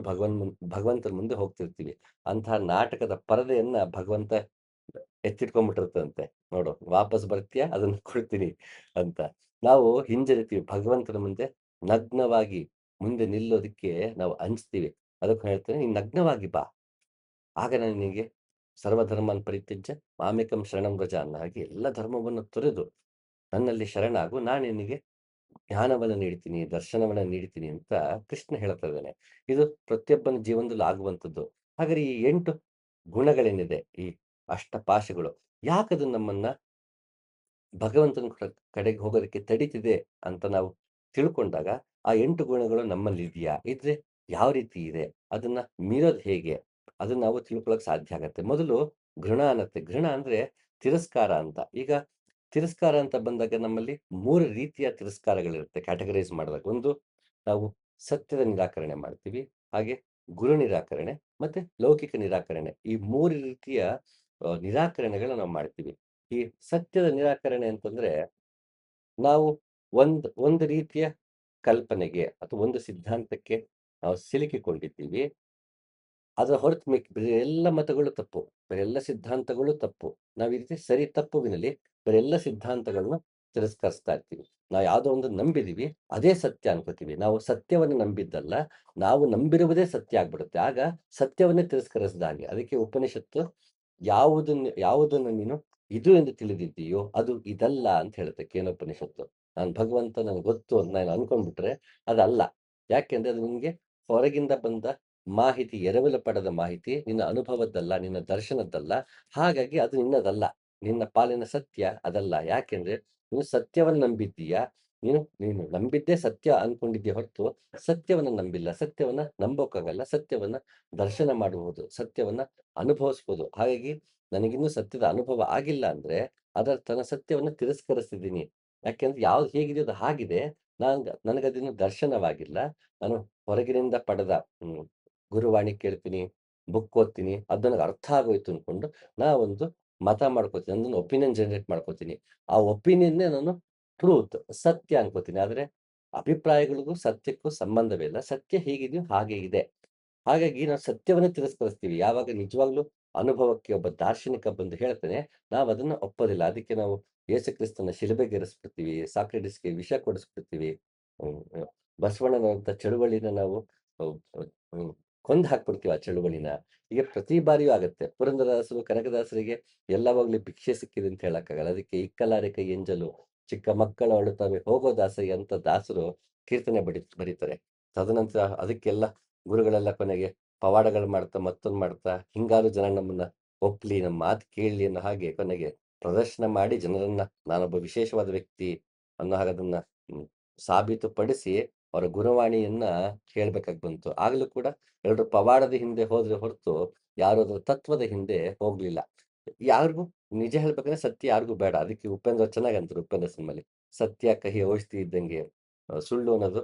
ಭಗವಂತನ ಮುಂದೆ ಹೋಗ್ತಿರ್ತೀವಿ. ಅಂತಹ ನಾಟಕದ ಪರದೆಯನ್ನ ಭಗವಂತ ಎತ್ತಿಟ್ಕೊಂಡ್ಬಿಟ್ಟಿರ್ತದಂತೆ. ನೋಡು ವಾಪಸ್ ಬರ್ತೀಯಾ? ಅದನ್ನ ಕೊಡ್ತೀನಿ ಅಂತ. ನಾವು ಹಿಂಜರಿತೀವಿ ಭಗವಂತನ ಮುಂದೆ ನಗ್ನವಾಗಿ ಮುಂದೆ ನಿಲ್ಲೋದಕ್ಕೆ ನಾವು ಅಂಜ್ತೀವಿ. ಅದಕ್ಕೆ ಹೇಳ್ತೇನೆ, "ನೀನು ನಗ್ನವಾಗಿ ಬಾ. ಆಗ ನಾನು ನಿನಗೆ ಸರ್ವಧರ್ಮಾನ್ ಪರಿತ್ಯಜ್ಯ ಮಾಮೇಕಂ ಶರಣಂ ವ್ರಜ" ಅನ್ನೋ ಹಾಗೆ ಎಲ್ಲ ಧರ್ಮವನ್ನು ತೊರೆದು ನನ್ನಲ್ಲಿ ಶರಣಾಗು. ನಾನು ನಿನಗೆ ಜ್ಞಾನವನ್ನ ನೀಡ್ತೀನಿ, ದರ್ಶನವನ್ನ ನೀಡ್ತೀನಿ ಅಂತ ಕೃಷ್ಣ ಹೇಳ್ತಾ ಇದ್ದಾನೆ. ಇದು ಪ್ರತಿಯೊಬ್ಬನ ಜೀವನದಲ್ಲಿ ಆಗುವಂಥದ್ದು. ಹಾಗಾದ್ರೆ ಈ 8 ಗುಣಗಳೇನಿದೆ, ಈ ಅಷ್ಟಪಾಶಗಳು, ಯಾಕದು ನಮ್ಮನ್ನ ಭಗವಂತನ ಕಡೆಗೆ ಹೋಗೋದಕ್ಕೆ ತಡೀತಿದೆ ಅಂತ ನಾವು ತಿಳ್ಕೊಂಡಾಗ, ಆ 8 ಗುಣಗಳು ನಮ್ಮಲ್ಲಿದೆಯಾ? ಇದ್ರೆ ಯಾವ ರೀತಿ ಇದೆ? ಅದನ್ನ ಮೀರೋದು ಹೇಗೆ? ಅದನ್ನ ನಾವು ತಿಳ್ಕೊಳ್ಳೋಕೆ ಸಾಧ್ಯ ಆಗತ್ತೆ. ಮೊದಲು ಘೃಣ ಅನ್ನತ್ತೆ. ಘೃಣ ಅಂದ್ರೆ ತಿರಸ್ಕಾರ ಅಂತ. ಈಗ ತಿರಸ್ಕಾರ ಅಂತ ಬಂದಾಗ ನಮ್ಮಲ್ಲಿ 3 ರೀತಿಯ ತಿರಸ್ಕಾರಗಳಿರುತ್ತೆ ಕ್ಯಾಟಗರೈಸ್ ಮಾಡಿದಾಗ. ಒಂದು, ನಾವು ಸತ್ಯದ ನಿರಾಕರಣೆ ಮಾಡ್ತೀವಿ. ಹಾಗೆ ಗುರು ನಿರಾಕರಣೆ ಮತ್ತೆ ಲೌಕಿಕ ನಿರಾಕರಣೆ. ಈ 3 ರೀತಿಯ ನಿರಾಕರಣೆಗಳನ್ನ ನಾವು ಮಾಡ್ತೀವಿ. ಈ ಸತ್ಯದ ನಿರಾಕರಣೆ ಅಂತಂದ್ರೆ, ನಾವು ಒಂದು ರೀತಿಯ ಕಲ್ಪನೆಗೆ ಅಥವಾ ಒಂದು ಸಿದ್ಧಾಂತಕ್ಕೆ ನಾವು ಸಿಲುಕಿಕೊಂಡಿದ್ದೀವಿ. ಅದರ ಹೊರತು ಬೇರೆ ಎಲ್ಲ ಮತಗಳು ತಪ್ಪು. ಬೇರೆ ಎಲ್ಲ ಸಿದ್ಧಾಂತಗಳು ತಪ್ಪು. ನಾವು ಈ ರೀತಿ ಸರಿ ತಪ್ಪುವಿನಲ್ಲಿ ಬೇರೆ ಎಲ್ಲ ಸಿದ್ಧಾಂತಗಳನ್ನ ತಿರಸ್ಕರಿಸ್ತಾ ಇರ್ತೀವಿ. ನಾವು ಯಾವುದೋ ಒಂದು ನಂಬಿದೀವಿ, ಅದೇ ಸತ್ಯ ಅನ್ಕೋತೀವಿ. ನಾವು ಸತ್ಯವನ್ನು ನಂಬಿದ್ದಲ್ಲ, ನಾವು ನಂಬಿರುವುದೇ ಸತ್ಯ ಆಗ್ಬಿಡುತ್ತೆ. ಆಗ ಸತ್ಯವನ್ನೇ ತಿರಸ್ಕರಿಸಿದ ಹಾಗೆ. ಅದಕ್ಕೆ ಉಪನಿಷತ್ತು ಯಾವುದನ್ನು ನೀನು ಇದು ಎಂದು ತಿಳಿದಿದ್ದೀಯೋ ಅದು ಇದಲ್ಲ ಅಂತ ಹೇಳುತ್ತೆ ಕೇನೋಪನಿಷತ್ತು. ನಾನು ಭಗವಂತ ನನಗೆ ಗೊತ್ತು ಅಂತ ನಾನು ಅನ್ಕೊಂಡ್ಬಿಟ್ರೆ ಅದಲ್ಲ. ಯಾಕೆಂದ್ರೆ ಅದು ನಿನ್ಗೆ ಹೊರಗಿಂದ ಬಂದ ಮಾಹಿತಿ, ಎರವಲು ಪಡೆದ ಮಾಹಿತಿ, ನಿನ್ನ ಅನುಭವದ್ದಲ್ಲ, ನಿನ್ನ ದರ್ಶನದ್ದಲ್ಲ. ಹಾಗಾಗಿ ಅದು ನಿನ್ನದಲ್ಲ. ನಿನ್ನ ಪಾಲಿನ ಸತ್ಯ ಅದಲ್ಲ. ಯಾಕೆಂದ್ರೆ ನೀನು ಸತ್ಯವನ್ನು ನಂಬಿದ್ದೀಯಾ. ನೀನು ನೀನು ನಂಬಿದ್ದೇ ಸತ್ಯ ಅನ್ಕೊಂಡಿದ್ದೀಯ ಹೊರತು ಸತ್ಯವನ್ನ ನಂಬಿಲ್ಲ. ಸತ್ಯವನ್ನ ನಂಬೋಕ್ಕಾಗಲ್ಲ. ಸತ್ಯವನ್ನ ದರ್ಶನ ಮಾಡಬಹುದು. ಸತ್ಯವನ್ನ ಅನುಭವಿಸ್ಬೋದು. ಹಾಗಾಗಿ ನನಗಿನ್ನೂ ಸತ್ಯದ ಅನುಭವ ಆಗಿಲ್ಲ ಅಂದ್ರೆ ಅದರ ಸತ್ಯವನ್ನು ತಿರಸ್ಕರಿಸಿದ್ದೀನಿ. ಯಾಕೆಂದ್ರೆ ಯಾವ್ದು ಹೇಗಿದೆಯೋ ಅದು ಹಾಗಿದೆ. ನನಗದಿನ್ನು ದರ್ಶನವಾಗಿಲ್ಲ. ನಾನು ಹೊರಗಿನಿಂದ ಪಡೆದ ಗುರುವಾಣಿ ಕೇಳ್ತೀನಿ, ಬುಕ್ ಓದ್ತೀನಿ, ಅದು ನನಗೆ ಅರ್ಥ ಆಗೋಯ್ತು ಅನ್ಕೊಂಡು ಒಂದು ಮತ ಮಾಡ್ಕೋತೀನಿ. ನನ್ನೊಂದು ಒಪಿನಿಯನ್ ಜನರೇಟ್ ಮಾಡ್ಕೋತೀನಿ. ಆ ಒಪಿನಿಯನ್ನೇ ನಾನು ಟ್ರೂತ್, ಸತ್ಯ ಅನ್ಕೋತೀನಿ. ಆದ್ರೆ ಅಭಿಪ್ರಾಯಗಳಿಗೂ ಸತ್ಯಕ್ಕೂ ಸಂಬಂಧವೇ ಇಲ್ಲ. ಸತ್ಯ ಹೇಗಿದೆಯೋ ಹಾಗೆ ಇದೆ. ಹಾಗಾಗಿ ನಾವು ಸತ್ಯವನ್ನೇ ತಿರಸ್ಕರಿಸ್ತೀವಿ. ಯಾವಾಗ ನಿಜವಾಗ್ಲೂ ಅನುಭವಕ್ಕೆ ಒಬ್ಬ ದಾರ್ಶನಿಕ ಬಂದು ಹೇಳ್ತಾನೆ, ನಾವದನ್ನ ಒಪ್ಪೋದಿಲ್ಲ. ಅದಕ್ಕೆ ನಾವು ಯೇಸು ಕ್ರಿಸ್ತನ ಶಿಲುಬೆಗೇರಿಸ್ಬಿಡ್ತೀವಿ, ಸಾಕ್ರೆಟಿಸ್‌ಗೆ ವಿಷ ಕೊಡಿಸ್ಬಿಡ್ತೀವಿ. ಹ್ಮ್, ಬಸವಣ್ಣನವರಂಥ ಚಳುವಳಿನ ನಾವು ಅಹ್, ಅಹ್, ಹ್ಮ್, ಕೊಂದು ಹಾಕ್ಬಿಡ್ತೀವಿ ಆ ಚಳುವಳಿನ. ಹೀಗೆ ಪ್ರತಿ ಬಾರಿಯೂ ಆಗತ್ತೆ. ಪುರಂದರದಾಸರು, ಕನಕದಾಸರಿಗೆ ಎಲ್ಲವಾಗ್ಲೂ ಭಿಕ್ಷೆ ಸಿಕ್ಕಿದೆ ಅಂತ ಹೇಳಕ್ಕಾಗಲ್ಲ. ಅದಕ್ಕೆ ಇಕ್ಕಲಾರೆ ಕೈ ಎಂಜಲು, ಚಿಕ್ಕ ಮಕ್ಕಳು ಅಳುತ್ತವೆ ಹೋಗೋ ದಾಸಯ್ಯ ಅಂತ ದಾಸರು ಕೀರ್ತನೆ ಬರೀತಾರೆ. ತದನಂತರ ಅದಕ್ಕೆಲ್ಲ ಗುರುಗಳೆಲ್ಲ ಕೊನೆಗೆ ಪವಾಡಗಳು ಮಾಡ್ತಾ, ಮತ್ತೊಂದು ಮಾಡ್ತಾ, ಹಿಂಗಾರು ಜನ ನಮ್ಮನ್ನ ಒಪ್ಲಿ, ನಮ್ಮ ಮಾತು ಕೇಳಲಿ ಅನ್ನೋ ಹಾಗೆ ಕೊನೆಗೆ ಪ್ರದರ್ಶನ ಮಾಡಿ ಜನರನ್ನ ನಾನೊಬ್ಬ ವಿಶೇಷವಾದ ವ್ಯಕ್ತಿ ಅನ್ನೋ ಹಾಗೆ ಅದನ್ನ ಸಾಬೀತುಪಡಿಸಿ ಅವರ ಗುಣವಾಣಿಯನ್ನ ಹೇಳ್ಬೇಕಾಗಿ ಬಂತು. ಆಗ್ಲೂ ಕೂಡ ಎಲ್ಲರೂ ಪವಾಡದ ಹಿಂದೆ ಹೋದ್ರೆ ಹೊರತು ಯಾರು ಅದರ ತತ್ವದ ಹಿಂದೆ ಹೋಗ್ಲಿಲ್ಲ. ಯಾರಿಗೂ ನಿಜ ಹೇಳ್ಬೇಕಂದ್ರೆ ಸತ್ಯ ಯಾರಿಗೂ ಬೇಡ. ಅದಕ್ಕೆ ಉಪೇಂದ್ರ ಚೆನ್ನಾಗಿ ಅಂತಾರೆ ಉಪೇಂದ್ರ ಸಿನಿಮಾಲಿ. ಸತ್ಯ ಕಹಿ ಔಷಧಿ ಇದ್ದಂಗೆ, ಸುಳ್ಳು ಅನ್ನೋದು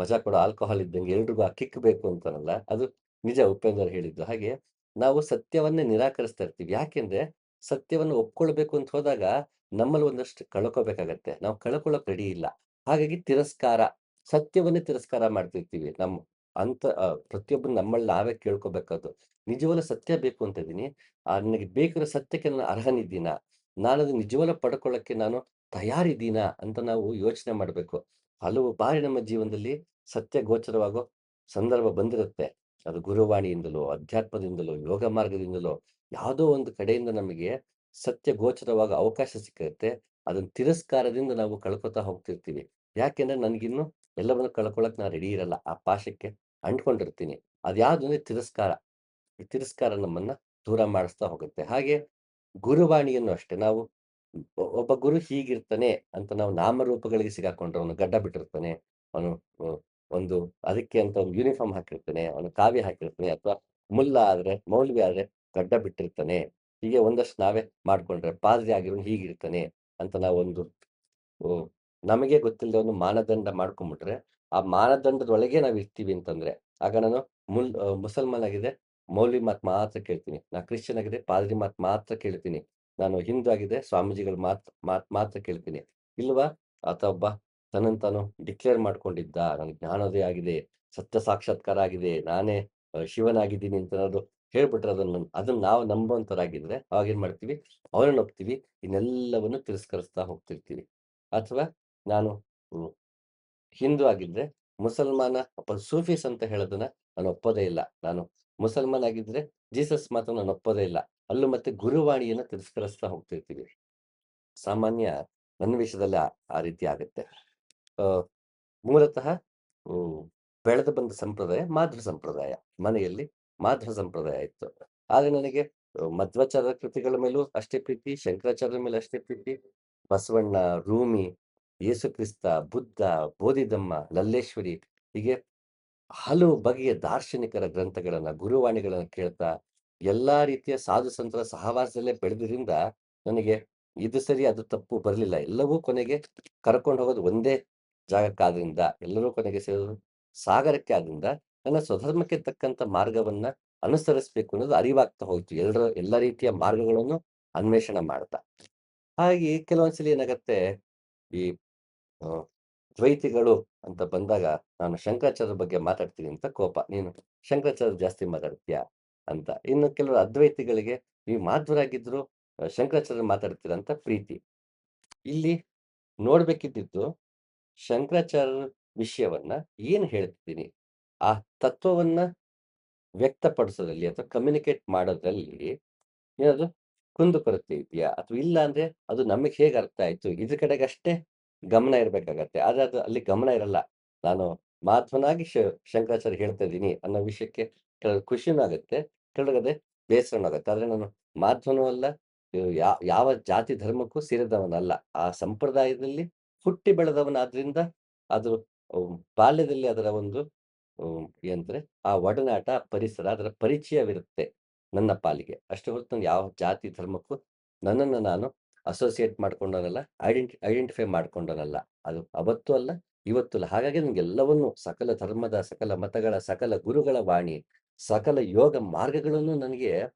ಮಜಾ ಕೊಡೋ ಆಲ್ಕೋಹಾಲ್ ಇದ್ದಂಗೆ, ಎಲ್ರಿಗೂ ಆ ಕಿಕ್ ಬೇಕು ಅಂತಾರಲ್ಲ, ಅದು ನಿಜ ಉಪೇಂದ್ರ ಹೇಳಿದ್ದು. ಹಾಗೆ ನಾವು ಸತ್ಯವನ್ನೇ ನಿರಾಕರಿಸ್ತಾ ಇರ್ತೀವಿ. ಯಾಕೆಂದ್ರೆ ಸತ್ಯವನ್ನು ಒಪ್ಕೊಳ್ಬೇಕು ಅಂತ ಹೋದಾಗ ನಮ್ಮಲ್ಲಿ ಒಂದಷ್ಟು ಕಳ್ಕೋಬೇಕಾಗತ್ತೆ. ನಾವು ಕಳ್ಕೊಳ್ಳೋಕೆ ರೆಡಿ ಇಲ್ಲ. ಹಾಗಾಗಿ ತಿರಸ್ಕಾರ, ಸತ್ಯವನ್ನೇ ತಿರಸ್ಕಾರ ಮಾಡ್ತಿರ್ತೀವಿ. ಪ್ರತಿಯೊಬ್ಬರು ನಮ್ಮಲ್ಲಿ ನಾವೇ ಕೇಳ್ಕೋಬೇಕಾದ್ದು. ನಿಜವಾಗ್ಲೂ ಸತ್ಯ ಬೇಕು ಅಂತ ಇದೀನಿ. ನನಗೆ ಬೇಕಿರೋ ಸತ್ಯಕ್ಕೆ ನಾನು ಅರ್ಹನಿದ್ದೀನಾ? ನಾನದು ನಿಜವಾಗ್ಲೂ ಪಡ್ಕೊಳ್ಳೋಕ್ಕೆ ನಾನು ತಯಾರಿದ್ದೀನಾ? ಅಂತ ನಾವು ಯೋಚನೆ ಮಾಡಬೇಕು. ಹಲವು ಬಾರಿ ನಮ್ಮ ಜೀವನದಲ್ಲಿ ಸತ್ಯ ಗೋಚರವಾಗೋ ಸಂದರ್ಭ ಬಂದಿರುತ್ತೆ. ಅದು ಗುರುವಾಣಿಯಿಂದಲೋ, ಅಧ್ಯಾತ್ಮದಿಂದಲೋ, ಯೋಗ ಮಾರ್ಗದಿಂದಲೋ, ಯಾವುದೋ ಒಂದು ಕಡೆಯಿಂದ ನಮಗೆ ಸತ್ಯ ಗೋಚರವಾಗೋ ಅವಕಾಶ ಸಿಕ್ಕತ್ತೆ. ಅದನ್ನ ತಿರಸ್ಕಾರದಿಂದ ನಾವು ಕಳ್ಕೊತಾ ಹೋಗ್ತಿರ್ತೀವಿ. ಯಾಕೆಂದ್ರೆ ನನಗಿನ್ನು ಎಲ್ಲವನ್ನೂ ಕಳ್ಕೊಳ್ಳೋಕೆ ನಾನು ರೆಡಿ ಇರಲ್ಲ. ಆ ಪಾಶಕ್ಕೆ ಅಂಟ್ಕೊಂಡಿರ್ತೀನಿ. ಅದ್ಯಾವುದು ಅಂದ್ರೆ ತಿರಸ್ಕಾರ. ಈ ತಿರಸ್ಕಾರ ನಮ್ಮನ್ನ ದೂರ ಮಾಡಿಸ್ತಾ ಹೋಗುತ್ತೆ. ಹಾಗೆ ಗುರುವಾಣಿಯನ್ನು ಅಷ್ಟೇ ನಾವು ಒಬ್ಬ ಗುರು ಹೀಗಿರ್ತಾನೆ ಅಂತ ನಾವು ನಾಮರೂಪಗಳಿಗೆ ಸಿಗಾಕೊಂಡ್ರೆ, ಅವನು ಗಡ್ಡ ಬಿಟ್ಟಿರ್ತಾನೆ, ಅವನು ಒಂದು ಅದಕ್ಕೆ ಅಂತ ಒಂದು ಯೂನಿಫಾರ್ಮ್ ಹಾಕಿರ್ತಾನೆ, ಅವನು ಕಾವಿ ಹಾಕಿರ್ತಾನೆ, ಅಥವಾ ಮೌಲ್ವಿ ಆದ್ರೆ ಗಡ್ಡ ಬಿಟ್ಟಿರ್ತಾನೆ. ಹೀಗೆ ಒಂದಷ್ಟು ನಾವೇ ಮಾಡ್ಕೊಂಡ್ರೆ, ಪಾದ್ರಿ ಆಗಿರೋನು ಹೀಗಿರ್ತಾನೆ ಅಂತ ನಾವೊಂದು ಓಹ್! ನಮಗೆ ಗೊತ್ತಿಲ್ಲದೆ ಒಂದು ಮಾನದಂಡ ಮಾಡ್ಕೊಂಡ್ಬಿಟ್ರೆ, ಆ ಮಾನದಂಡದೊಳಗೆ ನಾವು ಇರ್ತೀವಿ ಅಂತಂದ್ರೆ, ಆಗ ನಾನು ಮುಸಲ್ಮಾನ್ ಆಗಿದ್ರೆ ಮೌಲ್ವಿ ಮಾತು ಮಾತ್ರ ಕೇಳ್ತೀನಿ. ಕ್ರಿಶ್ಚಿಯನ್ ಆಗಿದ್ರೆ ಪಾದ್ರಿ ಮಾತು ಮಾತ್ರ ಕೇಳ್ತೀನಿ. ನಾನು ಹಿಂದೂ ಆಗಿದ್ರೆ ಸ್ವಾಮೀಜಿಗಳ ಮಾತು ಮಾತ್ರ ಕೇಳ್ತೀನಿ. ಇಲ್ವಾ? ಆತ ಒಬ್ಬ ತನ್ನನ್ನು ತಾನು ಡಿಕ್ಲೇರ್ ಮಾಡ್ಕೊಂಡಿದ್ದ, ನನಗೆ ಜ್ಞಾನೋದಯ ಆಗಿದೆ, ಸತ್ಯ ಸಾಕ್ಷಾತ್ಕಾರ ಆಗಿದೆ, ನಾನೇ ಶಿವನಾಗಿದ್ದೀನಿ ಅಂತೇನಾದ್ರು ಹೇಳ್ಬಿಟ್ರೆ ಅದನ್ನ ನಾವು ನಂಬೋಂಥವರಾಗಿದ್ರೆ ಅವಾಗೇನ್ ಮಾಡ್ತೀವಿ? ಅವನನ್ನ ಒಪ್ತೀವಿ. ಇನ್ನೆಲ್ಲವನ್ನು ತಿರಸ್ಕರಿಸ್ತಾ ಹೋಗ್ತಿರ್ತೀವಿ. ಅಥವಾ ನಾನು ಹ್ಮ್, ಹಿಂದೂ ಆಗಿದ್ರೆ ಮುಸಲ್ಮಾನ ಸೂಫೀಸ್ ಅಂತ ಹೇಳೋದನ್ನ ನಾನು ಒಪ್ಪೋದೇ ಇಲ್ಲ. ನಾನು ಮುಸಲ್ಮಾನ್ ಆಗಿದ್ರೆ ಜೀಸಸ್ ಮಾತನ್ನ ನಾನು ಒಪ್ಪೋದೇ ಇಲ್ಲ. ಅಲ್ಲೂ ಮತ್ತೆ ಗುರುವಾಣಿಯನ್ನ ತಿರಸ್ಕರಿಸ್ತಾ ಹೋಗ್ತಿರ್ತೀವಿ. ಸಾಮಾನ್ಯ ನನ್ನ ವಿಷಯದಲ್ಲಿ ಆ ರೀತಿ ಆಗುತ್ತೆ. ಅ ಮೂಲತಃ ಹ್ಮ್, ಬೆಳೆದು ಬಂದ ಸಂಪ್ರದಾಯ ಮಾಧ್ವ ಸಂಪ್ರದಾಯ. ಮನೆಯಲ್ಲಿ ಮಾಧ್ವ ಸಂಪ್ರದಾಯ ಇತ್ತು. ಆದ್ರೆ ನನಗೆ ಮಧ್ವಾಚಾರ್ಯರ ಕೃತಿಗಳ ಮೇಲೂ ಅಷ್ಟೇ ಪ್ರೀತಿ, ಶಂಕರಾಚಾರ್ಯರ ಮೇಲೆ ಅಷ್ಟೇ ಪ್ರೀತಿ, ಬಸವಣ್ಣ, ರೂಮಿ, ಯೇಸು ಕ್ರಿಸ್ತ, ಬುದ್ಧ, ಬೋಧಿಧಮ್ಮ, ಲಲ್ಲೇಶ್ವರಿ ಹೀಗೆ ಹಲವು ಬಗೆಯ ದಾರ್ಶನಿಕರ ಗ್ರಂಥಗಳನ್ನ, ಗುರುವಾಣಿಗಳನ್ನ ಕೇಳ್ತಾ, ಎಲ್ಲಾ ರೀತಿಯ ಸಾಧು ಸಂತರ ಸಹವಾಸದಲ್ಲೇ ಬೆಳೆದ್ರಿಂದ ನನಗೆ ಇದು ಸರಿ, ಅದು ತಪ್ಪು ಬರ್ಲಿಲ್ಲ. ಎಲ್ಲವೂ ಕೊನೆಗೆ ಕರ್ಕೊಂಡು ಹೋಗೋದು ಒಂದೇ ಜಾಗಕ್ಕಾದ್ರಿಂದ, ಎಲ್ಲರೂ ಕೊನೆಗೆ ಸೇರೋದು ಸಾಗರಕ್ಕೆ ಆದ್ರಿಂದ, ನನ್ನ ಸ್ವಧರ್ಮಕ್ಕೆ ತಕ್ಕಂತ ಮಾರ್ಗವನ್ನ ಅನುಸರಿಸಬೇಕು ಅನ್ನೋದು ಅರಿವಾಗ್ತಾ ಹೋಯ್ತು. ಎಲ್ಲ ರೀತಿಯ ಮಾರ್ಗಗಳನ್ನು ಅನ್ವೇಷಣೆ ಮಾಡ್ತಾ. ಹಾಗೆ ಕೆಲವೊಂದ್ಸಲಿ ಏನಾಗತ್ತೆ, ಈ ಅ ದ್ವೈತಿಗಳು ಅಂತ ಬಂದಾಗ ನಾನು ಶಂಕರಾಚಾರ್ಯರ ಬಗ್ಗೆ ಮಾತಾಡ್ತೀನಿ ಅಂತ ಕೋಪ. ನೀನು ಶಂಕರಾಚಾರ್ಯರು ಜಾಸ್ತಿ ಮಾತಾಡ್ತೀಯ ಅಂತ. ಇನ್ನು ಕೆಲವರು ಅದ್ವೈತಿಗಳಿಗೆ ನೀವು ಮಾಧ್ವರಾಗಿದ್ರು ಶಂಕರಾಚಾರ್ಯರು ಮಾತಾಡ್ತೀರ ಅಂತ ಪ್ರೀತಿ. ಇಲ್ಲಿ ನೋಡ್ಬೇಕಿದ್ದಿದ್ದು ಶಂಕರಾಚಾರ್ಯರ ವಿಷಯವನ್ನ ಏನ್ ಹೇಳ್ತಿದ್ದೀನಿ? ಆ ತತ್ವವನ್ನ ವ್ಯಕ್ತಪಡಿಸೋದ್ರಲ್ಲಿ ಅಥವಾ ಕಮ್ಯುನಿಕೇಟ್ ಮಾಡೋದ್ರಲ್ಲಿ ಏನಾದ್ರು ಕುಂದುಕೊರತೆ ಇದೆಯಾ? ಅಥವಾ ಇಲ್ಲ ಅಂದ್ರೆ ಅದು ನಮಗೆ ಹೇಗೆ ಅರ್ಥ ಆಯ್ತು? ಇದ್ರ ಕಡೆಗಷ್ಟೇ ಗಮನ ಇರ್ಬೇಕಾಗತ್ತೆ. ಆದ್ರೆ ಅದು ಅಲ್ಲಿ ಗಮನ ಇರಲ್ಲ. ನಾನು ಮಾಧ್ವನಾಗಿ ಶಂಕರಾಚಾರ್ಯ ಹೇಳ್ತಾ ಇದ್ದೀನಿ ಅನ್ನೋ ವಿಷಯಕ್ಕೆ ಕೆಲವ್ರಿಗೆ ಖುಷಿನೂ ಆಗುತ್ತೆ. ಕೆಲವ್ರಿಗೆ ಬೇಸರನೂ ಆಗುತ್ತೆ. ಆದ್ರೆ ನಾನು ಮಾಧ್ವನೂ ಅಲ್ಲ, ಯಾವ ಜಾತಿ ಧರ್ಮಕ್ಕೂ ಸೇರಿದವನಲ್ಲ. ಆ ಸಂಪ್ರದಾಯದಲ್ಲಿ ಹುಟ್ಟಿ ಬೆಳೆದವನಾದ್ರಿಂದ ಅದು ಬಾಲ್ಯದಲ್ಲಿ ಅದರ ಒಂದು ಏನಂದ್ರೆ ಆ ಒಡನಾಟ, ಪರಿಸರ, ಅದರ ಪರಿಚಯವಿರುತ್ತೆ ನನ್ನ ಪಾಲಿಗೆ. ಅಷ್ಟೇ ಹೊರತು ನಾನು ಯಾವ ಜಾತಿ ಧರ್ಮಕ್ಕೂ ನನ್ನನ್ನು ನಾನು ಅಸೋಸಿಯೇಟ್ ಮಾಡ್ಕೊಂಡವನಲ್ಲ, ಐಡೆಂಟಿಫೈ ಮಾಡ್ಕೊಂಡವನಲ್ಲ. ಅದು ಅವತ್ತೂ ಅಲ್ಲ, ಇವತ್ತೂ ಅಲ್ಲ. ಹಾಗಾಗಿ ನನಗೆಲ್ಲವನ್ನೂ ಸಕಲ ಧರ್ಮದ, ಸಕಲ ಮತಗಳ, ಸಕಲ ಗುರುಗಳ ವಾಣಿ, ಸಕಲ ಯೋಗ ಮಾರ್ಗಗಳನ್ನು ನನಗೆ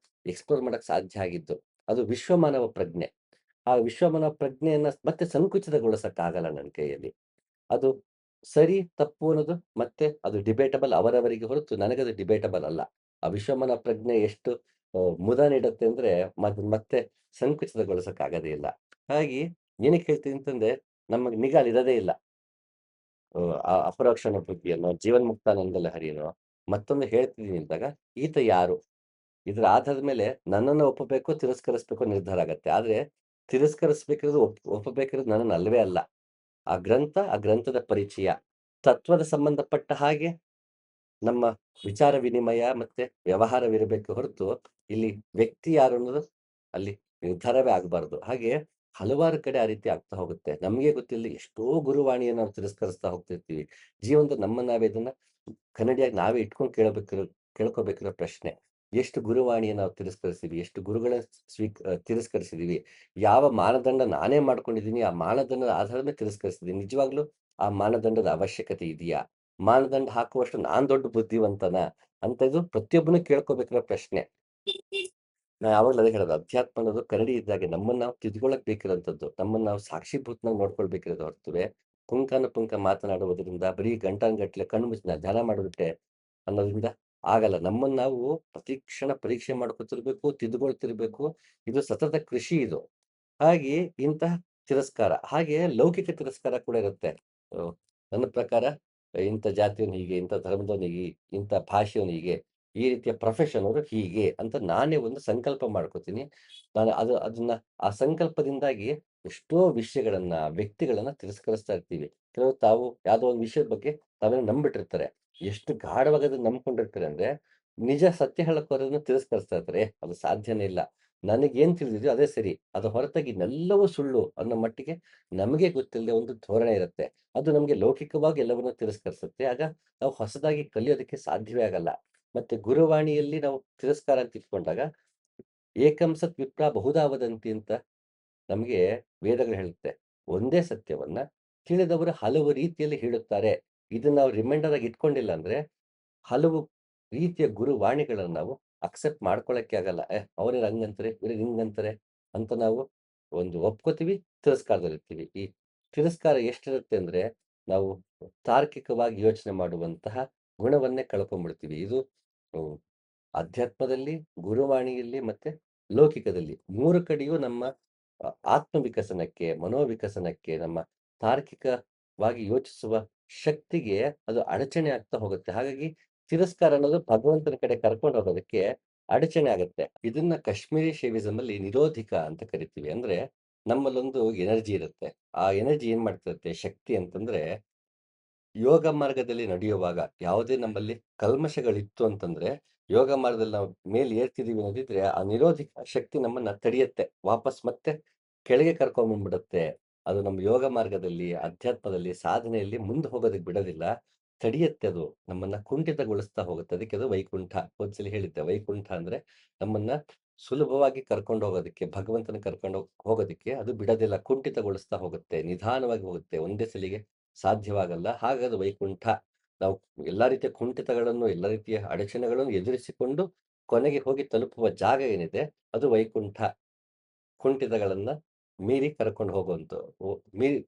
ಎಕ್ಸ್‌ಪ್ಲೋರ್ ಮಾಡಕ್ಕೆ ಸಾಧ್ಯ ಆಗಿದ್ದು. ಅದು ವಿಶ್ವಮಾನವ ಪ್ರಜ್ಞೆ. ಆ ವಿಶ್ವಮಾನವ ಪ್ರಜ್ಞೆಯನ್ನ ಮತ್ತೆ ಸಂಕುಚಿತಗೊಳಿಸಕ್ಕಾಗಲ್ಲ ನನ್ನ ಕೈಯಲ್ಲಿ. ಅದು ಸರಿ, ತಪ್ಪು ಅನ್ನೋದು ಮತ್ತೆ ಅದು ಡಿಬೇಟಬಲ್ ಅವರವರಿಗೆ ಹೊರತು ನನಗದು ಡಿಬೇಟಬಲ್ ಅಲ್ಲ. ಆ ವಿಶ್ವಮನ ಪ್ರಜ್ಞೆ ಎಷ್ಟು ಮುದ ನೀಡುತ್ತೆ ಅಂದ್ರೆ ಮತ್ತೆ ಸಂಕುಚಿತಗೊಳಿಸಕ್ಕಾಗೋದೇ ಇಲ್ಲ. ಹಾಗಾಗಿ ಏನಕ್ಕೆ ಹೇಳ್ತೀನಿ ಅಂತಂದ್ರೆ, ನಮ್ಮ ನಿಗಾಲಿರೋದೇ ಇಲ್ಲ. ಆ ಅಪರೋಕ್ಷಣ ಬುದ್ಧಿಯನ್ನೋ, ಜೀವನ್ಮುಕ್ತಾನಂದ ಲಹರಿನೋ ಮತ್ತೊಮ್ಮೆ ಹೇಳ್ತಿದ್ದೀನಿ ಅಂದಾಗ, ಈತ ಯಾರು? ಇದರ ಆಧಾರದ ಮೇಲೆ ನನ್ನನ್ನು ಒಪ್ಪಬೇಕೋ, ತಿರಸ್ಕರಿಸಬೇಕೋ ನಿರ್ಧಾರ ಆಗತ್ತೆ. ಆದ್ರೆ ತಿರಸ್ಕರಿಸಬೇಕಿರೋದು, ಒಪ್ಪಬೇಕಿರೋದು ನನ್ನನ್ನು ಅಲ್ಲವೇ ಅಲ್ಲ. ಆ ಗ್ರಂಥ, ಆ ಗ್ರಂಥದ ಪರಿಚಯ, ತತ್ವದ ಸಂಬಂಧಪಟ್ಟ ಹಾಗೆ ನಮ್ಮ ವಿಚಾರ ವಿನಿಮಯ ಮತ್ತೆ ವ್ಯವಹಾರವಿರಬೇಕೆ ಹೊರತು, ಇಲ್ಲಿ ವ್ಯಕ್ತಿ ಯಾರು ಅನ್ನೋದು ಅಲ್ಲಿ ನಿರ್ಧಾರವೇ ಆಗಬಾರ್ದು. ಹಾಗೆ ಹಲವಾರು ಕಡೆ ಆ ರೀತಿ ಆಗ್ತಾ ಹೋಗುತ್ತೆ. ನಮ್ಗೆ ಗೊತ್ತಿಲ್ಲದೆ ಎಷ್ಟೋ ಗುರುವಾಣಿಯನ್ನು ನಾವು ತಿರಸ್ಕರಿಸ್ತಾ ಹೋಗ್ತಿರ್ತೀವಿ. ಜೀವನದಲ್ಲಿ ನಮ್ಮನ್ನ ನಾವೇ ಇದನ್ನ ಕನ್ನಡಿಯಾಗಿ ನಾವೇ ಇಟ್ಕೊಂಡು ಕೇಳ್ಕೋಬೇಕಿರೋ ಪ್ರಶ್ನೆ. ಎಷ್ಟು ಗುರುವಾಣಿಯನ್ನು ನಾವು ತಿರಸ್ಕರಿಸಿದ್ವಿ? ಎಷ್ಟು ಗುರುಗಳ ತಿರಸ್ಕರಿಸಿದೀವಿ? ಯಾವ ಮಾನದಂಡ ನಾನೇ ಮಾಡ್ಕೊಂಡಿದ್ದೀನಿ, ಆ ಮಾನದಂಡದ ಆಧಾರದ ಮೇಲೆ ತಿರಸ್ಕರಿಸಿದ್ದೀನಿ. ನಿಜವಾಗ್ಲೂ ಆ ಮಾನದಂಡದ ಅವಶ್ಯಕತೆ ಇದೆಯಾ? ಮಾನದಂಡ ಹಾಕುವಷ್ಟು ನಾನ್ ದೊಡ್ಡ ಬುದ್ಧಿವಂತನಾ? ಅಂತ ಇದು ಪ್ರತಿಯೊಬ್ಬನು ಕೇಳ್ಕೋಬೇಕಿರೋ ಪ್ರಶ್ನೆ. ನಾ ಯಾವಾಗ್ಲೂ ಅದೇ ಹೇಳೋದು. ಅಧ್ಯಾತ್ಮ ಅನ್ನೋದು ಕರಡಿ ಇದ್ದಾಗೆ ನಮ್ಮನ್ನ ನಾವು ತಿದ್ದುಕೊಳ್ಳಕ್ ಬೇಕಿರೋಂಥದ್ದು. ನಮ್ಮನ್ನ ನಾವು ಸಾಕ್ಷೀಭೂತನಾಗಿ ನೋಡ್ಕೊಳ್ಬೇಕಿರೋದು ಹೊರತುವೆ, ಪುಂಕಾನುಪುಂಕ ಮಾತನಾಡುವುದರಿಂದ, ಬರೀ ಗಂಟಾನುಗಟ್ಲೆ ಕಣ್ಣು ಮುಚ್ಚಿ ಧ್ಯಾನ ಮಾಡಿಬಿಟ್ಟೆ ಅನ್ನೋದ್ರಿಂದ ಆಗಲ್ಲ. ನಮ್ಮನ್ನ ನಾವು ಪ್ರತಿಕ್ಷಣ ಪರೀಕ್ಷೆ ಮಾಡ್ಕೊತಿರ್ಬೇಕು, ತಿದ್ದುಕೊಳ್ತಿರ್ಬೇಕು. ಇದು ಸತತ ಕೃಷಿ ಇದು. ಹಾಗೆ ಇಂತಹ ತಿರಸ್ಕಾರ, ಹಾಗೆ ಲೌಕಿಕ ತಿರಸ್ಕಾರ ಕೂಡ ಇರುತ್ತೆ. ಅ ನನ್ನ ಪ್ರಕಾರ ಇಂಥ ಜಾತಿಯವನು ಹೀಗೆ, ಇಂಥ ಧರ್ಮದವನು ಹೀಗೆ, ಇಂಥ ಭಾಷೆಯವನು ಹೀಗೆ, ಈ ರೀತಿಯ ಪ್ರೊಫೆಷನ್ ಅವರು ಹೀಗೆ ಅಂತ ನಾನೇ ಒಂದು ಸಂಕಲ್ಪ ಮಾಡ್ಕೋತೀನಿ. ನಾನು ಅದನ್ನ ಆ ಸಂಕಲ್ಪದಿಂದಾಗಿ ಎಷ್ಟೋ ವಿಷಯಗಳನ್ನ, ವ್ಯಕ್ತಿಗಳನ್ನ ತಿರಸ್ಕರಿಸ್ತಾ ಇರ್ತೀವಿ. ಕೆಲವರು ತಾವು ಯಾವುದೋ ಒಂದು ವಿಷಯದ ಬಗ್ಗೆ ತಾವೇನೋ ನಂಬಿಟ್ಟಿರ್ತಾರೆ. ಎಷ್ಟು ಗಾಢವಾಗಿ ಅದನ್ನ ನಂಬ್ಕೊಂಡಿರ್ತಾರೆ ಅಂದ್ರೆ, ನಿಜ ಸತ್ಯ ಹೇಳಕ್ ಹೋರೋದನ್ನ ತಿರಸ್ಕರಿಸ್ತಾ ಇರ್ತಾರೆ. ಅದು ಸಾಧ್ಯನೇ ಇಲ್ಲ. ನನಗೇನ್ ತಿಳಿದಿದೆಯೋ ಅದೇ ಸರಿ. ಅದು ಹೊರತಾಗಿ ಇನ್ನೆಲ್ಲವೂ ಸುಳ್ಳು ಅನ್ನೋ ಮಟ್ಟಿಗೆ ನಮಗೆ ಗೊತ್ತಿಲ್ಲದೆ ಒಂದು ಧೋರಣೆ ಇರುತ್ತೆ. ಅದು ನಮಗೆ ಲೌಕಿಕವಾಗಿ ಎಲ್ಲವನ್ನೂ ತಿರಸ್ಕರಿಸುತ್ತೆ. ಆಗ ನಾವು ಹೊಸದಾಗಿ ಕಲಿಯೋದಕ್ಕೆ ಸಾಧ್ಯವೇ ಆಗಲ್ಲ. ಮತ್ತೆ ಗುರುವಾಣಿಯಲ್ಲಿ ನಾವು ತಿರಸ್ಕಾರ ಅಂತ ಇಟ್ಕೊಂಡಾಗ, ಏಕಂ ಸತ್ ವಿಪ್ರ ಬಹುಧಾ ವದಂತಿ ಅಂತ ನಮಗೆ ವೇದಗಳು ಹೇಳುತ್ತೆ. ಒಂದೇ ಸತ್ಯವನ್ನ ತಿಳಿದವರು ಹಲವು ರೀತಿಯಲ್ಲಿ ಹೇಳುತ್ತಾರೆ. ಇದನ್ನ ನಾವು ರಿಮೈಂಡರ್ ಆಗಿ ಇಟ್ಕೊಂಡಿಲ್ಲ ಅಂದ್ರೆ, ಹಲವು ರೀತಿಯ ಗುರುವಾಣಿಗಳನ್ನ ನಾವು ಅಕ್ಸೆಪ್ಟ್ ಮಾಡ್ಕೊಳ್ಳಕ್ಕೆ ಆಗಲ್ಲ. ಅವ್ರೇನ್ ಹಂಗಂತಾರೆ, ಇವ್ರೇನ್ ಹಿಂಗಂತಾರೆ ಅಂತ ನಾವು ಒಂದು ಒಪ್ಕೋತೀವಿ, ತಿರಸ್ಕಾರದಲ್ಲಿರ್ತೀವಿ. ಈ ತಿರಸ್ಕಾರ ಎಷ್ಟಿರುತ್ತೆ ಅಂದ್ರೆ, ನಾವು ತಾರ್ಕಿಕವಾಗಿ ಯೋಚನೆ ಮಾಡುವಂತಹ ಗುಣವನ್ನೇ ಕಳ್ಕೊಂಡ್ಬಿಡ್ತೀವಿ. ಇದು ಹ್ಮ್, ಅಧ್ಯಾತ್ಮದಲ್ಲಿ, ಗುರುವಾಣಿಯಲ್ಲಿ ಮತ್ತೆ ಲೌಕಿಕದಲ್ಲಿ 3 ಕಡೆಯೂ ನಮ್ಮ ಆತ್ಮವಿಕಸನಕ್ಕೆ, ಮನೋವಿಕಸನಕ್ಕೆ, ನಮ್ಮ ತಾರ್ಕಿಕವಾಗಿ ಯೋಚಿಸುವ ಶಕ್ತಿಗೆ ಅದು ಅಡಚಣೆ ಆಗ್ತಾ ಹೋಗುತ್ತೆ. ಹಾಗಾಗಿ ತಿರಸ್ಕಾರ ಅನ್ನೋದು ಭಗವಂತನ ಕಡೆ ಕರ್ಕೊಂಡು ಹೋಗೋದಕ್ಕೆ ಅಡಚಣೆ ಆಗುತ್ತೆ. ಇದನ್ನ ಕಾಶ್ಮೀರಿ ಶೈವಿಸಂ ಅಲ್ಲಿ ನಿರೋಧಿಕ ಅಂತ ಕರಿತೀವಿ. ಅಂದ್ರೆ ನಮ್ಮಲ್ಲೊಂದು ಎನರ್ಜಿ ಇರುತ್ತೆ. ಆ ಎನರ್ಜಿ ಏನ್ ಮಾಡ್ತಿರುತ್ತೆ ಶಕ್ತಿ ಅಂತಂದ್ರೆ, ಯೋಗ ಮಾರ್ಗದಲ್ಲಿ ನಡೆಯುವಾಗ ಯಾವುದೇ ನಮ್ಮಲ್ಲಿ ಕಲ್ಮಶಗಳಿತ್ತು ಅಂತಂದ್ರೆ, ಯೋಗ ಮಾರ್ಗದಲ್ಲಿ ನಾವು ಮೇಲೆ ಏರ್ತಿದೀವಿ ಅನ್ನೋದಿದ್ರೆ, ಆ ನಿರೋಧಿಕ ಶಕ್ತಿ ನಮ್ಮನ್ನ ತಡೆಯುತ್ತೆ. ವಾಪಸ್ ಮತ್ತೆ ಕೆಳಗೆ ಕರ್ಕೊಂಬಂದ್ಬಿಡುತ್ತೆ. ಅದು ನಮ್ಮ ಯೋಗ ಮಾರ್ಗದಲ್ಲಿ, ಅಧ್ಯಾತ್ಮದಲ್ಲಿ, ಸಾಧನೆಯಲ್ಲಿ ಮುಂದೆ ಹೋಗೋದಕ್ಕೆ ಬಿಡೋದಿಲ್ಲ. ತಡೆಯುತ್ತೆ ಅದು. ನಮ್ಮನ್ನ ಕುಂಠಿತಗೊಳಿಸ್ತಾ ಹೋಗುತ್ತೆ. ಅದಕ್ಕೆ ಅದು ವೈಕುಂಠ. ಒಂದ್ಸಲಿ ಹೇಳಿದ್ದೆ ವೈಕುಂಠ ಅಂದ್ರೆ ನಮ್ಮನ್ನ ಸುಲಭವಾಗಿ ಕರ್ಕೊಂಡು ಹೋಗೋದಕ್ಕೆ, ಭಗವಂತನ ಕರ್ಕೊಂಡು ಹೋಗೋದಕ್ಕೆ ಅದು ಬಿಡೋದಿಲ್ಲ. ಕುಂಠಿತಗೊಳಿಸ್ತಾ ಹೋಗುತ್ತೆ. ನಿಧಾನವಾಗಿ ಹೋಗುತ್ತೆ. ಒಂದೇ ಸಲಿಗೆ ಸಾಧ್ಯವಾಗಲ್ಲ. ಹಾಗದು ವೈಕುಂಠ. ನಾವು ಎಲ್ಲಾ ರೀತಿಯ ಕುಂಠಿತಗಳನ್ನು, ಎಲ್ಲ ರೀತಿಯ ಅಡಚಣೆಗಳನ್ನು ಎದುರಿಸಿಕೊಂಡು ಕೊನೆಗೆ ಹೋಗಿ ತಲುಪುವ ಜಾಗ ಏನಿದೆ, ಅದು ವೈಕುಂಠ. ಕುಂಠಿತಗಳನ್ನ ಮೀರಿ ಕರ್ಕೊಂಡು ಹೋಗುವಂತ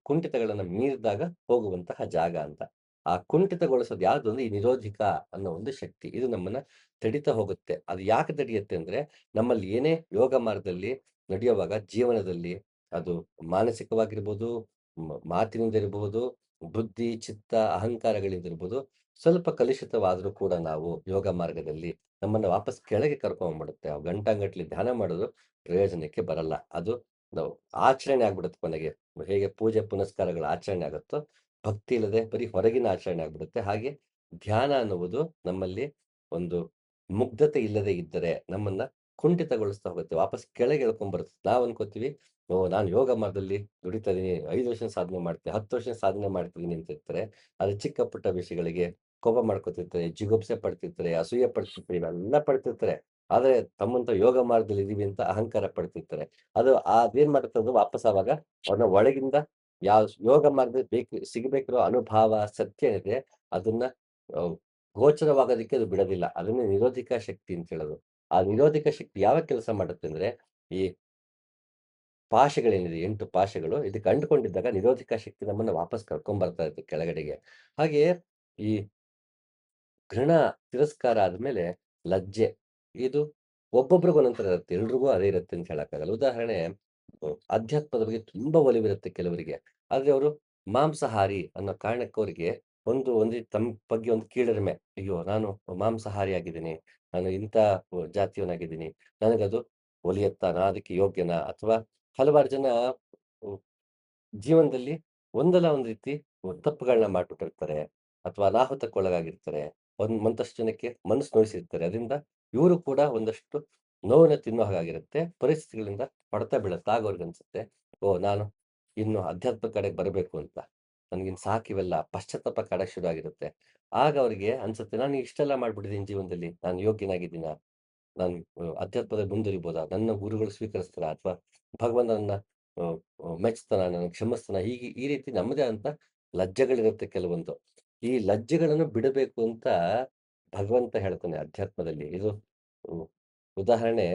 ಕುಂಠಿತಗಳನ್ನ ಮೀರಿದಾಗ ಹೋಗುವಂತಹ ಜಾಗ ಅಂತ. ಆ ಕುಂಠಿತಗೊಳಿಸೋದು ಯಾವ್ದು ಅಂದ್ರೆ ಈ ನಿರೋಧಿಕ ಅನ್ನೋ ಒಂದು ಶಕ್ತಿ. ಇದು ನಮ್ಮನ್ನ ತಡೀತಾ ಹೋಗುತ್ತೆ. ಅದು ಯಾಕೆ ತಡೆಯುತ್ತೆ ಅಂದ್ರೆ, ನಮ್ಮಲ್ಲಿ ಏನೇ ಯೋಗ ಮಾರ್ಗದಲ್ಲಿ ನಡೆಯುವಾಗ ಜೀವನದಲ್ಲಿ ಅದು ಮಾನಸಿಕವಾಗಿರ್ಬೋದು, ಮಾತಿನಿಂದ ಇರಬಹುದು, ಬುದ್ಧಿ, ಚಿತ್ತ, ಅಹಂಕಾರಗಳಿಂದಿರ್ಬೋದು, ಸ್ವಲ್ಪ ಕಲುಷಿತವಾದರೂ ಕೂಡ ನಾವು ಯೋಗ ಮಾರ್ಗದಲ್ಲಿ ನಮ್ಮನ್ನ ವಾಪಸ್ ಕೆಳಗೆ ಕರ್ಕೊಂಡ್ಬಿಡುತ್ತೆ. ಗಂಟಾಂಗಟ್ಲೆ ಧ್ಯಾನ ಮಾಡೋದು ಪ್ರಯೋಜನಕ್ಕೆ ಬರಲ್ಲ. ಅದು ನಾವು ಆಚರಣೆ ಆಗ್ಬಿಡುತ್ತೆ ಕೊನೆಗೆ. ಹೇಗೆ ಪೂಜೆ ಪುನಸ್ಕಾರಗಳ ಆಚರಣೆ ಆಗುತ್ತೋ, ಭಕ್ತಿ ಇಲ್ಲದೆ ಬರೀ ಹೊರಗಿನ ಆಚರಣೆ ಆಗ್ಬಿಡುತ್ತೆ. ಹಾಗೆ ಧ್ಯಾನ ಅನ್ನುವುದು ನಮ್ಮಲ್ಲಿ ಒಂದು ಮುಗ್ಧತೆ ಇಲ್ಲದೆ ಇದ್ದರೆ ನಮ್ಮನ್ನ ಕುಂಠಿತಗೊಳಿಸ್ತಾ ಹೋಗುತ್ತೆ. ವಾಪಸ್ ಕೆಳಗೆ ಎಳ್ಕೊಂಡ್ ಬರುತ್ತೆ. ನಾವ್ ಅನ್ಕೋತೀವಿ, ಓಹ್! ನಾನು ಯೋಗ ಮಾರ್ಗದಲ್ಲಿ ದುಡಿತಾ ಇದೀನಿ. 5 ವರ್ಷ ಸಾಧನೆ ಮಾಡ್ತೀನಿ, 10 ವರ್ಷ ಸಾಧನೆ ಮಾಡ್ತಿದೀನಿ ಅಂತ ಇರ್ತಾರೆ. ಆದ್ರೆ ಚಿಕ್ಕ ಪುಟ್ಟ ವಿಷಯಗಳಿಗೆ ಕೋಪ ಮಾಡ್ಕೊತಿರ್ತಾರೆ, ಜಿಗುಪ್ಸೆ ಪಡ್ತಿರ್ತಾರೆ, ಅಸೂಯೆ ಪಡ್ತಿರ್ತಾರೆ, ಇವೆಲ್ಲ ಪಡ್ತಿರ್ತಾರೆ. ಆದ್ರೆ ತಮ್ಮಂತ ಯೋಗ ಮಾರ್ಗದಲ್ಲಿ ಇದೀವಿ ಅಂತ ಅಹಂಕಾರ ಪಡ್ತಿರ್ತಾರೆ. ಅದೇನ್ ಮಾಡುತ್ತೆ ಅದು ವಾಪಸ್ ಆವಾಗ ಅವ್ರನ್ನ ಒಳಗಿಂದ ಯೋಗ ಮಾರ್ಗದಲ್ಲಿ ಸಿಗಬೇಕಿರೋ ಅನುಭಾವ, ಸತ್ಯ ಏನಿದೆ ಅದನ್ನ ಅ ಗೋಚರವಾಗೋದಕ್ಕೆ ಅದು ಬಿಡೋದಿಲ್ಲ. ಅದನ್ನೇ ನಿರೋಧಿಕ ಶಕ್ತಿ ಅಂತ ಹೇಳೋದು. ಆ ನಿರೋಧಿಕ ಶಕ್ತಿ ಯಾವಾಗ ಕೆಲಸ ಮಾಡುತ್ತೆ ಅಂದ್ರೆ, ಈ ಪಾಶಗಳೇನಿದೆ 8 ಪಾಶಗಳು ಇದಕ್ಕೆ ಅಂಟ್ಕೊಂಡಿದ್ದಾಗ ನಿರೋಧಿಕ ಶಕ್ತಿ ನಮ್ಮನ್ನ ವಾಪಸ್ ಕರ್ಕೊಂಡ್ ಬರ್ತಾ ಇರುತ್ತೆ ಕೆಳಗಡೆಗೆ. ಹಾಗೆಯೇ ಈ ಘೃಣ, ತಿರಸ್ಕಾರ ಆದ್ಮೇಲೆ ಲಜ್ಜೆ. ಇದು ಒಬ್ಬೊಬ್ರಿಗೆ ಒಂದೊಂದ್ ತರ ಇರುತ್ತೆ. ಎಲ್ರಿಗೂ ಅದೇ ಇರುತ್ತೆ ಅಂತ ಹೇಳಕ್ಕಾಗಲ್ಲ. ಉದಾಹರಣೆ ಅಧ್ಯಾತ್ಮದ ಬಗ್ಗೆ ತುಂಬಾ ಒಲವಿರುತ್ತೆ ಕೆಲವರಿಗೆ. ಆದ್ರೆ ಅವರು ಮಾಂಸಾಹಾರಿ ಅನ್ನೋ ಕಾರಣಕ್ಕೆ ಅವರಿಗೆ ಒಂದು ರೀತಿ ತಮ್ಮ ಬಗ್ಗೆ ಒಂದು ಕೀಳರಿಮೆ. ಅಯ್ಯೋ! ನಾನು ಮಾಂಸಾಹಾರಿ ಆಗಿದ್ದೀನಿ. ನಾನು ಇಂಥ ಜಾತಿಯವನಾಗಿದ್ದೀನಿ. ನನಗದು ಒಲಿಯತ್ತಾ? ನಾನು ಅದಕ್ಕೆ ಯೋಗ್ಯನಾ? ಅಥವಾ ಹಲವಾರು ಜನ ಜೀವನದಲ್ಲಿ ಒಂದಲ್ಲ ಒಂದು ರೀತಿ ತಪ್ಪುಗಳನ್ನ ಮಾಡ್ಬಿಟ್ಟಿರ್ತಾರೆ. ಅಥವಾ ಅನಾಹುತಕ್ಕೊಳಗಾಗಿರ್ತಾರೆ. ಒಂದಷ್ಟು ಜನಕ್ಕೆ ಮನಸ್ಸು ನೋಯಿಸಿರ್ತಾರೆ. ಅದರಿಂದ ಇವರು ಕೂಡ ಒಂದಷ್ಟು ನೋವನ್ನ ತಿನ್ನೋ ಹಾಗಾಗಿರುತ್ತೆ. ಪರಿಸ್ಥಿತಿಗಳಿಂದ ಹೊಡೆತ ಬೀಳುತ್ತೆ. ಆಗ ಅವ್ರಿಗನ್ಸುತ್ತೆ, ಓಹ್! ನಾನು ಇನ್ನು ಅಧ್ಯಾತ್ಮ ಕಡೆಗೆ ಬರಬೇಕು ಅಂತ. ನನಗಿನ್ನು ಸಾಕಿವೆಲ್ಲ ಪಶ್ಚಾತ್ತಾಪ ಕಾಡಕ್ಕೆ ಶುರು ಆಗಿರುತ್ತೆ. ಆಗ ಅವ್ರಿಗೆ ಅನ್ಸುತ್ತೆ, ನಾನು ಇಷ್ಟೆಲ್ಲ ಮಾಡ್ಬಿಟ್ಟಿದ್ದೀನಿ ಜೀವನದಲ್ಲಿ. ನಾನು ಯೋಗ್ಯನಾಗಿದ್ದೀನಾ? ನಾನು ಅಧ್ಯಾತ್ಮದಲ್ಲಿ ಮುಂದುವರಿಬೋದಾ? ನನ್ನ ಗುರುಗಳು ಸ್ವೀಕರಿಸ್ತಾರಾ? ಅಥವಾ ಭಗವಂತ ನನ್ನ ಅ ಮೆಚ್ತಾನ? ನನ್ನನ್ನು ಕ್ಷಮಿಸ್ತಾನ? ಹೀಗೆ ಈ ರೀತಿ ನಮ್ಮದೇ ಆದಂತ ಲಜ್ಜೆಗಳಿರುತ್ತೆ ಕೆಲವೊಂದು. ಈ ಲಜ್ಜೆಗಳನ್ನು ಬಿಡಬೇಕು ಅಂತ ಭಗವಂತ ಹೇಳ್ತಾನೆ ಅಧ್ಯಾತ್ಮದಲ್ಲಿ. ಇದು ಉ ಉದಾಹರಣೆ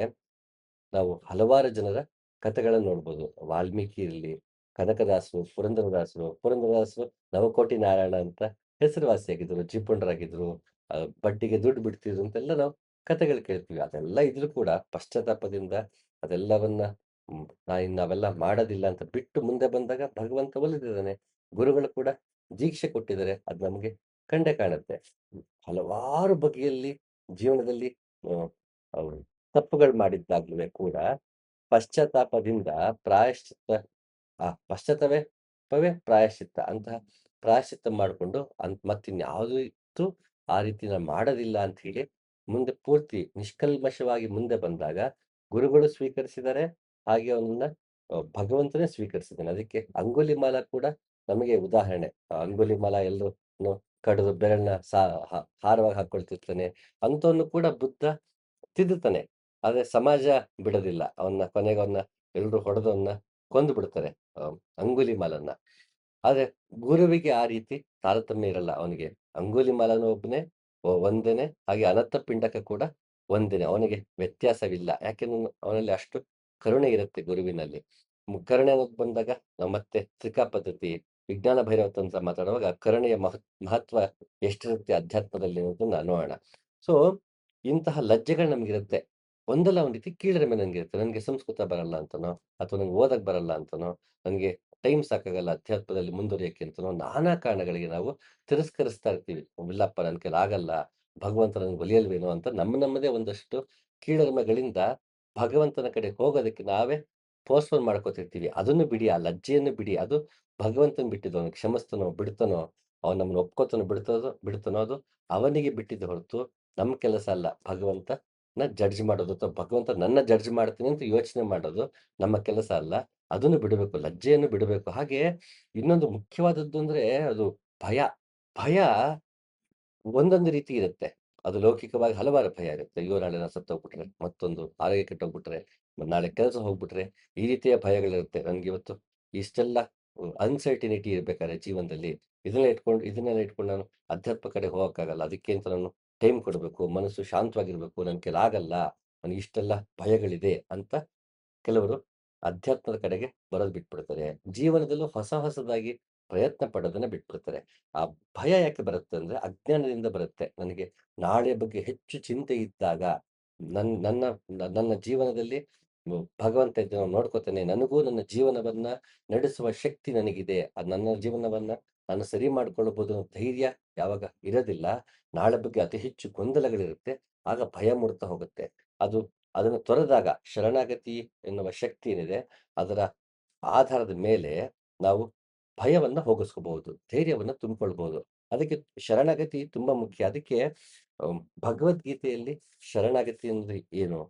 ನಾವು ಹಲವಾರು ಜನರ ಕಥೆಗಳನ್ನು ನೋಡ್ಬೋದು. ವಾಲ್ಮೀಕಿ ಇರ್ಲಿ, ಕನಕದಾಸರು, ಪುರಂದರದಾಸರು ನವಕೋಟಿ ನಾರಾಯಣ ಅಂತ ಹೆಸರುವಾಸಿಯಾಗಿದ್ರು, ಜಿಪುಣರಾಗಿದ್ರು, ಬಡ್ಡಿಗೆ ದುಡ್ಡು ಬಿಡ್ತಿದ್ರು ಅಂತೆಲ್ಲ ನಾವು ಕಥೆಗಳು ಕೇಳ್ತೀವಿ. ಅದೆಲ್ಲ ಇದ್ರೂ ಕೂಡ ಪಶ್ಚಾತ್ತಾಪದಿಂದ ಅದೆಲ್ಲವನ್ನ ನಾವೆಲ್ಲ ಮಾಡೋದಿಲ್ಲ ಅಂತ ಬಿಟ್ಟು ಮುಂದೆ ಬಂದಾಗ ಭಗವಂತ ಒಲಿದಿದ್ದಾನೆ. ಗುರುಗಳು ಕೂಡ ದೀಕ್ಷೆ ಕೊಟ್ಟಿದ್ದಾರೆ. ಅದು ನಮಗೆ ಕಂಡೇ ಕಾಣುತ್ತೆ. ಹಲವಾರು ಬಗೆಯಲ್ಲಿ ಜೀವನದಲ್ಲಿ ಅ ಅವ್ರು ತಪ್ಪುಗಳು ಮಾಡಿದ್ದಾಗ್ಲೂ ಕೂಡ ಪಶ್ಚಾತ್ತಾಪದಿಂದ ಪ್ರಾಯಶ್ಚಿತ್ತ ಪಶ್ಚಾತ್ತಾಪವೇ ಪ್ರಾಯಶ್ಚಿತ್ತ. ಅಂತಹ ಪ್ರಾಯಶ್ಚಿತ್ತ ಮಾಡಿಕೊಂಡು ಮತ್ತಿನ್ಯಾವುದೂ ಆ ರೀತಿ ನಾನು ಮಾಡೋದಿಲ್ಲ ಅಂತ ಹೇಳಿ ಮುಂದೆ ಪೂರ್ತಿ ನಿಷ್ಕಲ್ಮಷವಾಗಿ ಮುಂದೆ ಬಂದಾಗ ಗುರುಗಳು ಸ್ವೀಕರಿಸಿದ್ದಾರೆ. ಹಾಗೆ ಅವನನ್ನ ಭಗವಂತನೇ ಸ್ವೀಕರಿಸಿದ್ದಾನೆ. ಅದಕ್ಕೆ ಅಂಗುಲಿಮಾಲ ಕೂಡ ನಮಗೆ ಉದಾಹರಣೆ. ಅಂಗುಲಿಮಾಲ ಎಲ್ಲರನ್ನು ಕಡಿದು ಬೆರಳನ್ನ ಹಾರವಾಗಿ ಹಾಕೊಳ್ತಿರ್ತಾನೆ. ಅಂಥವನು ಕೂಡ ಬುದ್ಧ ತಿದ್ದುತ್ತಾನೆ. ಆದ್ರೆ ಸಮಾಜ ಬಿಡೋದಿಲ್ಲ. ಕೊನೆಗೆ ಎಲ್ರು ಹೊಡೆದು ಕೊಂದು ಬಿಡ್ತಾರೆ. ಅ ಅಂಗುಲಿಮಾಲನ್ನ. ಆದ್ರೆ ಗುರುವಿಗೆ ಆ ರೀತಿ ತಾರತಮ್ಯ ಇರಲ್ಲ ಅವನಿಗೆ. ಅಂಗುಲಿಮಾಲನು ಒಬ್ಬನೇ, ಒಂದೇನೆ. ಹಾಗೆ ಅನಂತ ಪಿಂಡಕ ಕೂಡ ಒಂದೇನೆ. ಅವನಿಗೆ ವ್ಯತ್ಯಾಸವಿಲ್ಲ. ಯಾಕೆಂದ್ರೆ ಅವನಲ್ಲಿ ಅಷ್ಟು ಕರುಣೆ ಇರುತ್ತೆ ಗುರುವಿನಲ್ಲಿ. ಕರುಣೆ ಅನ್ನೋದು ಬಂದಾಗ ನಾವು ಮತ್ತೆ ತ್ರಿಕಾ ಪದ್ಧತಿ, ವಿಜ್ಞಾನ ಭೈರವ ತಂತ್ರ ಮಾತಾಡುವಾಗ ಕರುಣೆಯ ಮಹತ್ವ ಎಷ್ಟಿರುತ್ತೆ ಅಧ್ಯಾತ್ಮದಲ್ಲಿ ಅನ್ನೋದನ್ನ ನೋಡೋಣ. ಸೊ, ಇಂತಹ ಲಜ್ಜೆಗಳು ನಮಗಿರುತ್ತೆ. ಒಂದಲ್ಲ ಒಂದು ರೀತಿ ಕೀಳರಿಮೆ ನನಗಿರುತ್ತೆ. ನನಗೆ ಸಂಸ್ಕೃತ ಬರಲ್ಲ ಅಂತನೋ, ಅಥವಾ ನಂಗೆ ಓದಕ್ಕೆ ಬರಲ್ಲ ಅಂತನೋ, ನನಗೆ ಟೈಮ್ ಸಾಕಾಗಲ್ಲ ಅಧ್ಯಾತ್ಮದಲ್ಲಿ ಮುಂದುವರಿಯಕ್ಕೆ ಅಂತನೋ, ನಾನಾ ಕಾರಣಗಳಿಗೆ ನಾವು ತಿರಸ್ಕರಿಸ್ತಾ ಇರ್ತೀವಿ. ಇಲ್ಲಪ್ಪ ನನ್ನ ಕೈಲಿ ಆಗಲ್ಲ, ಭಗವಂತ ನನಗೆ ಒಲಿಯಲ್ವೇನೋ ಅಂತ ನಮ್ಮದೇ ಒಂದಷ್ಟು ಕೀಳರಿಮೆಗಳಿಂದ ಭಗವಂತನ ಕಡೆ ಹೋಗೋದಕ್ಕೆ ನಾವೇ ಪೋಸ್ಟ್‌ಪೋನ್ ಮಾಡ್ಕೋತಿರ್ತೀವಿ. ಅದನ್ನು ಬಿಡಿ, ಆ ಲಜ್ಜೆಯನ್ನು ಬಿಡಿ. ಅದು ಭಗವಂತನ್ ಬಿಟ್ಟಿದ್ದು. ಅವನು ಕ್ಷಮಿಸ್ತಾನೋ, ಬಿಡ್ತಾನೋ, ಅವನು ನಮ್ಮನ್ನ ಒಪ್ಕೋತಾನೋ, ಬಿಡ್ತಾನೋ ಅದು ಅವನಿಗೆ ಬಿಟ್ಟಿದ್ದೆ ಹೊರತು ನಮ್ಮ ಕೆಲಸ ಅಲ್ಲ. ಭಗವಂತನ ಜಡ್ಜ್ ಮಾಡೋದು ಅಥವಾ ಭಗವಂತ ನನ್ನ ಜಡ್ಜ್ ಮಾಡ್ತೀನಿ ಅಂತ ಯೋಚನೆ ಮಾಡೋದು ನಮ್ಮ ಕೆಲಸ ಅಲ್ಲ. ಅದನ್ನು ಬಿಡಬೇಕು. ಲಜ್ಜೆಯನ್ನು ಬಿಡಬೇಕು. ಹಾಗೆ ಇನ್ನೊಂದು ಮುಖ್ಯವಾದದ್ದು ಅಂದ್ರೆ ಅದು ಭಯ. ಭಯ ಒಂದೊಂದು ರೀತಿ ಇರುತ್ತೆ. ಅದು ಲೌಕಿಕವಾಗಿ ಹಲವಾರು ಭಯ ಇರುತ್ತೆ. ಅಯ್ಯೋ! ನಾಳೆ ನಾನು ಸತ್ತೋಗ್ಬಿಟ್ರೆ, ಮತ್ತೊಂದು ಆರೋಗ್ಯ ಕೆಟ್ಟೋಗ್ಬಿಟ್ರೆ, ನಾಳೆ ಕೆಲಸ ಹೋಗ್ಬಿಟ್ರೆ, ಈ ರೀತಿಯ ಭಯಗಳಿರುತ್ತೆ. ನನ್ಗೆ ಇವತ್ತು ಇಷ್ಟೆಲ್ಲ ಅನ್ಸರ್ಟಿನಿಟಿ ಇರ್ಬೇಕಾದ್ರೆ ಜೀವನದಲ್ಲಿ ಇದನ್ನೆಲ್ಲ ಇಟ್ಕೊಂಡು ನಾನು ಅಧ್ಯಾತ್ಮ ಕಡೆ ಹೋಗಕ್ಕಾಗಲ್ಲ. ಅದಕ್ಕೆ ಅಂತ ನಾನು ಟೈಮ್ ಕೊಡ್ಬೇಕು, ಮನಸ್ಸು ಶಾಂತವಾಗಿರ್ಬೇಕು, ನನ್ ಕೈಲಾಗಲ್ಲ, ನನಗೆ ಇಷ್ಟೆಲ್ಲ ಭಯಗಳಿದೆ ಅಂತ ಕೆಲವರು ಅಧ್ಯಾತ್ಮದ ಕಡೆಗೆ ಬರೋದು ಬಿಟ್ಬಿಡ್ತಾರೆ. ಜೀವನದಲ್ಲೂ ಹೊಸದಾಗಿ ಪ್ರಯತ್ನ ಪಡೋದನ್ನ ಬಿಟ್ಬಿಡ್ತಾರೆ. ಆ ಭಯ ಯಾಕೆ ಬರುತ್ತೆ ಅಂದ್ರೆ ಅಜ್ಞಾನದಿಂದ ಬರುತ್ತೆ. ನನಗೆ ನಾಳೆ ಬಗ್ಗೆ ಹೆಚ್ಚು ಚಿಂತೆ ಇದ್ದಾಗ ನನ್ನ ನನ್ನ ಜೀವನದಲ್ಲಿ ಭಗವಂತ ಇದನ್ನ ನೋಡ್ಕೋತಾನೆ. ನನಗೂ ನನ್ನ ಜೀವನವನ್ನ ನಡೆಸುವ ಶಕ್ತಿ ನನಗಿದೆ. ನನ್ನ ಜೀವನವನ್ನ ನಾನು ಸರಿ ಮಾಡ್ಕೊಳ್ಳಬಹುದು ಅನ್ನೋ ಧೈರ್ಯ ಯಾವಾಗ ಇರೋದಿಲ್ಲ, ನಾಳೆ ಬಗ್ಗೆ ಅತಿ ಹೆಚ್ಚು ಗೊಂದಲಗಳಿರುತ್ತೆ. ಆಗ ಭಯ ಮೂಡ್ತಾ ಹೋಗುತ್ತೆ. ಅದು ಅದನ್ನು ತೊರೆದಾಗ ಶರಣಾಗತಿ ಎನ್ನುವ ಶಕ್ತಿ ಏನಿದೆ, ಅದರ ಆಧಾರದ ಮೇಲೆ ನಾವು ಭಯವನ್ನ ಹೋಗಿಸ್ಕೋಬಹುದು. ಧೈರ್ಯವನ್ನ ತುಂಬಿಕೊಳ್ಬಹುದು. ಅದಕ್ಕೆ ಶರಣಾಗತಿ ತುಂಬಾ ಮುಖ್ಯ. ಅದಕ್ಕೆ ಭಗವದ್ಗೀತೆಯಲ್ಲಿ ಶರಣಾಗತಿ ಅಂದ್ರೆ ಏನು?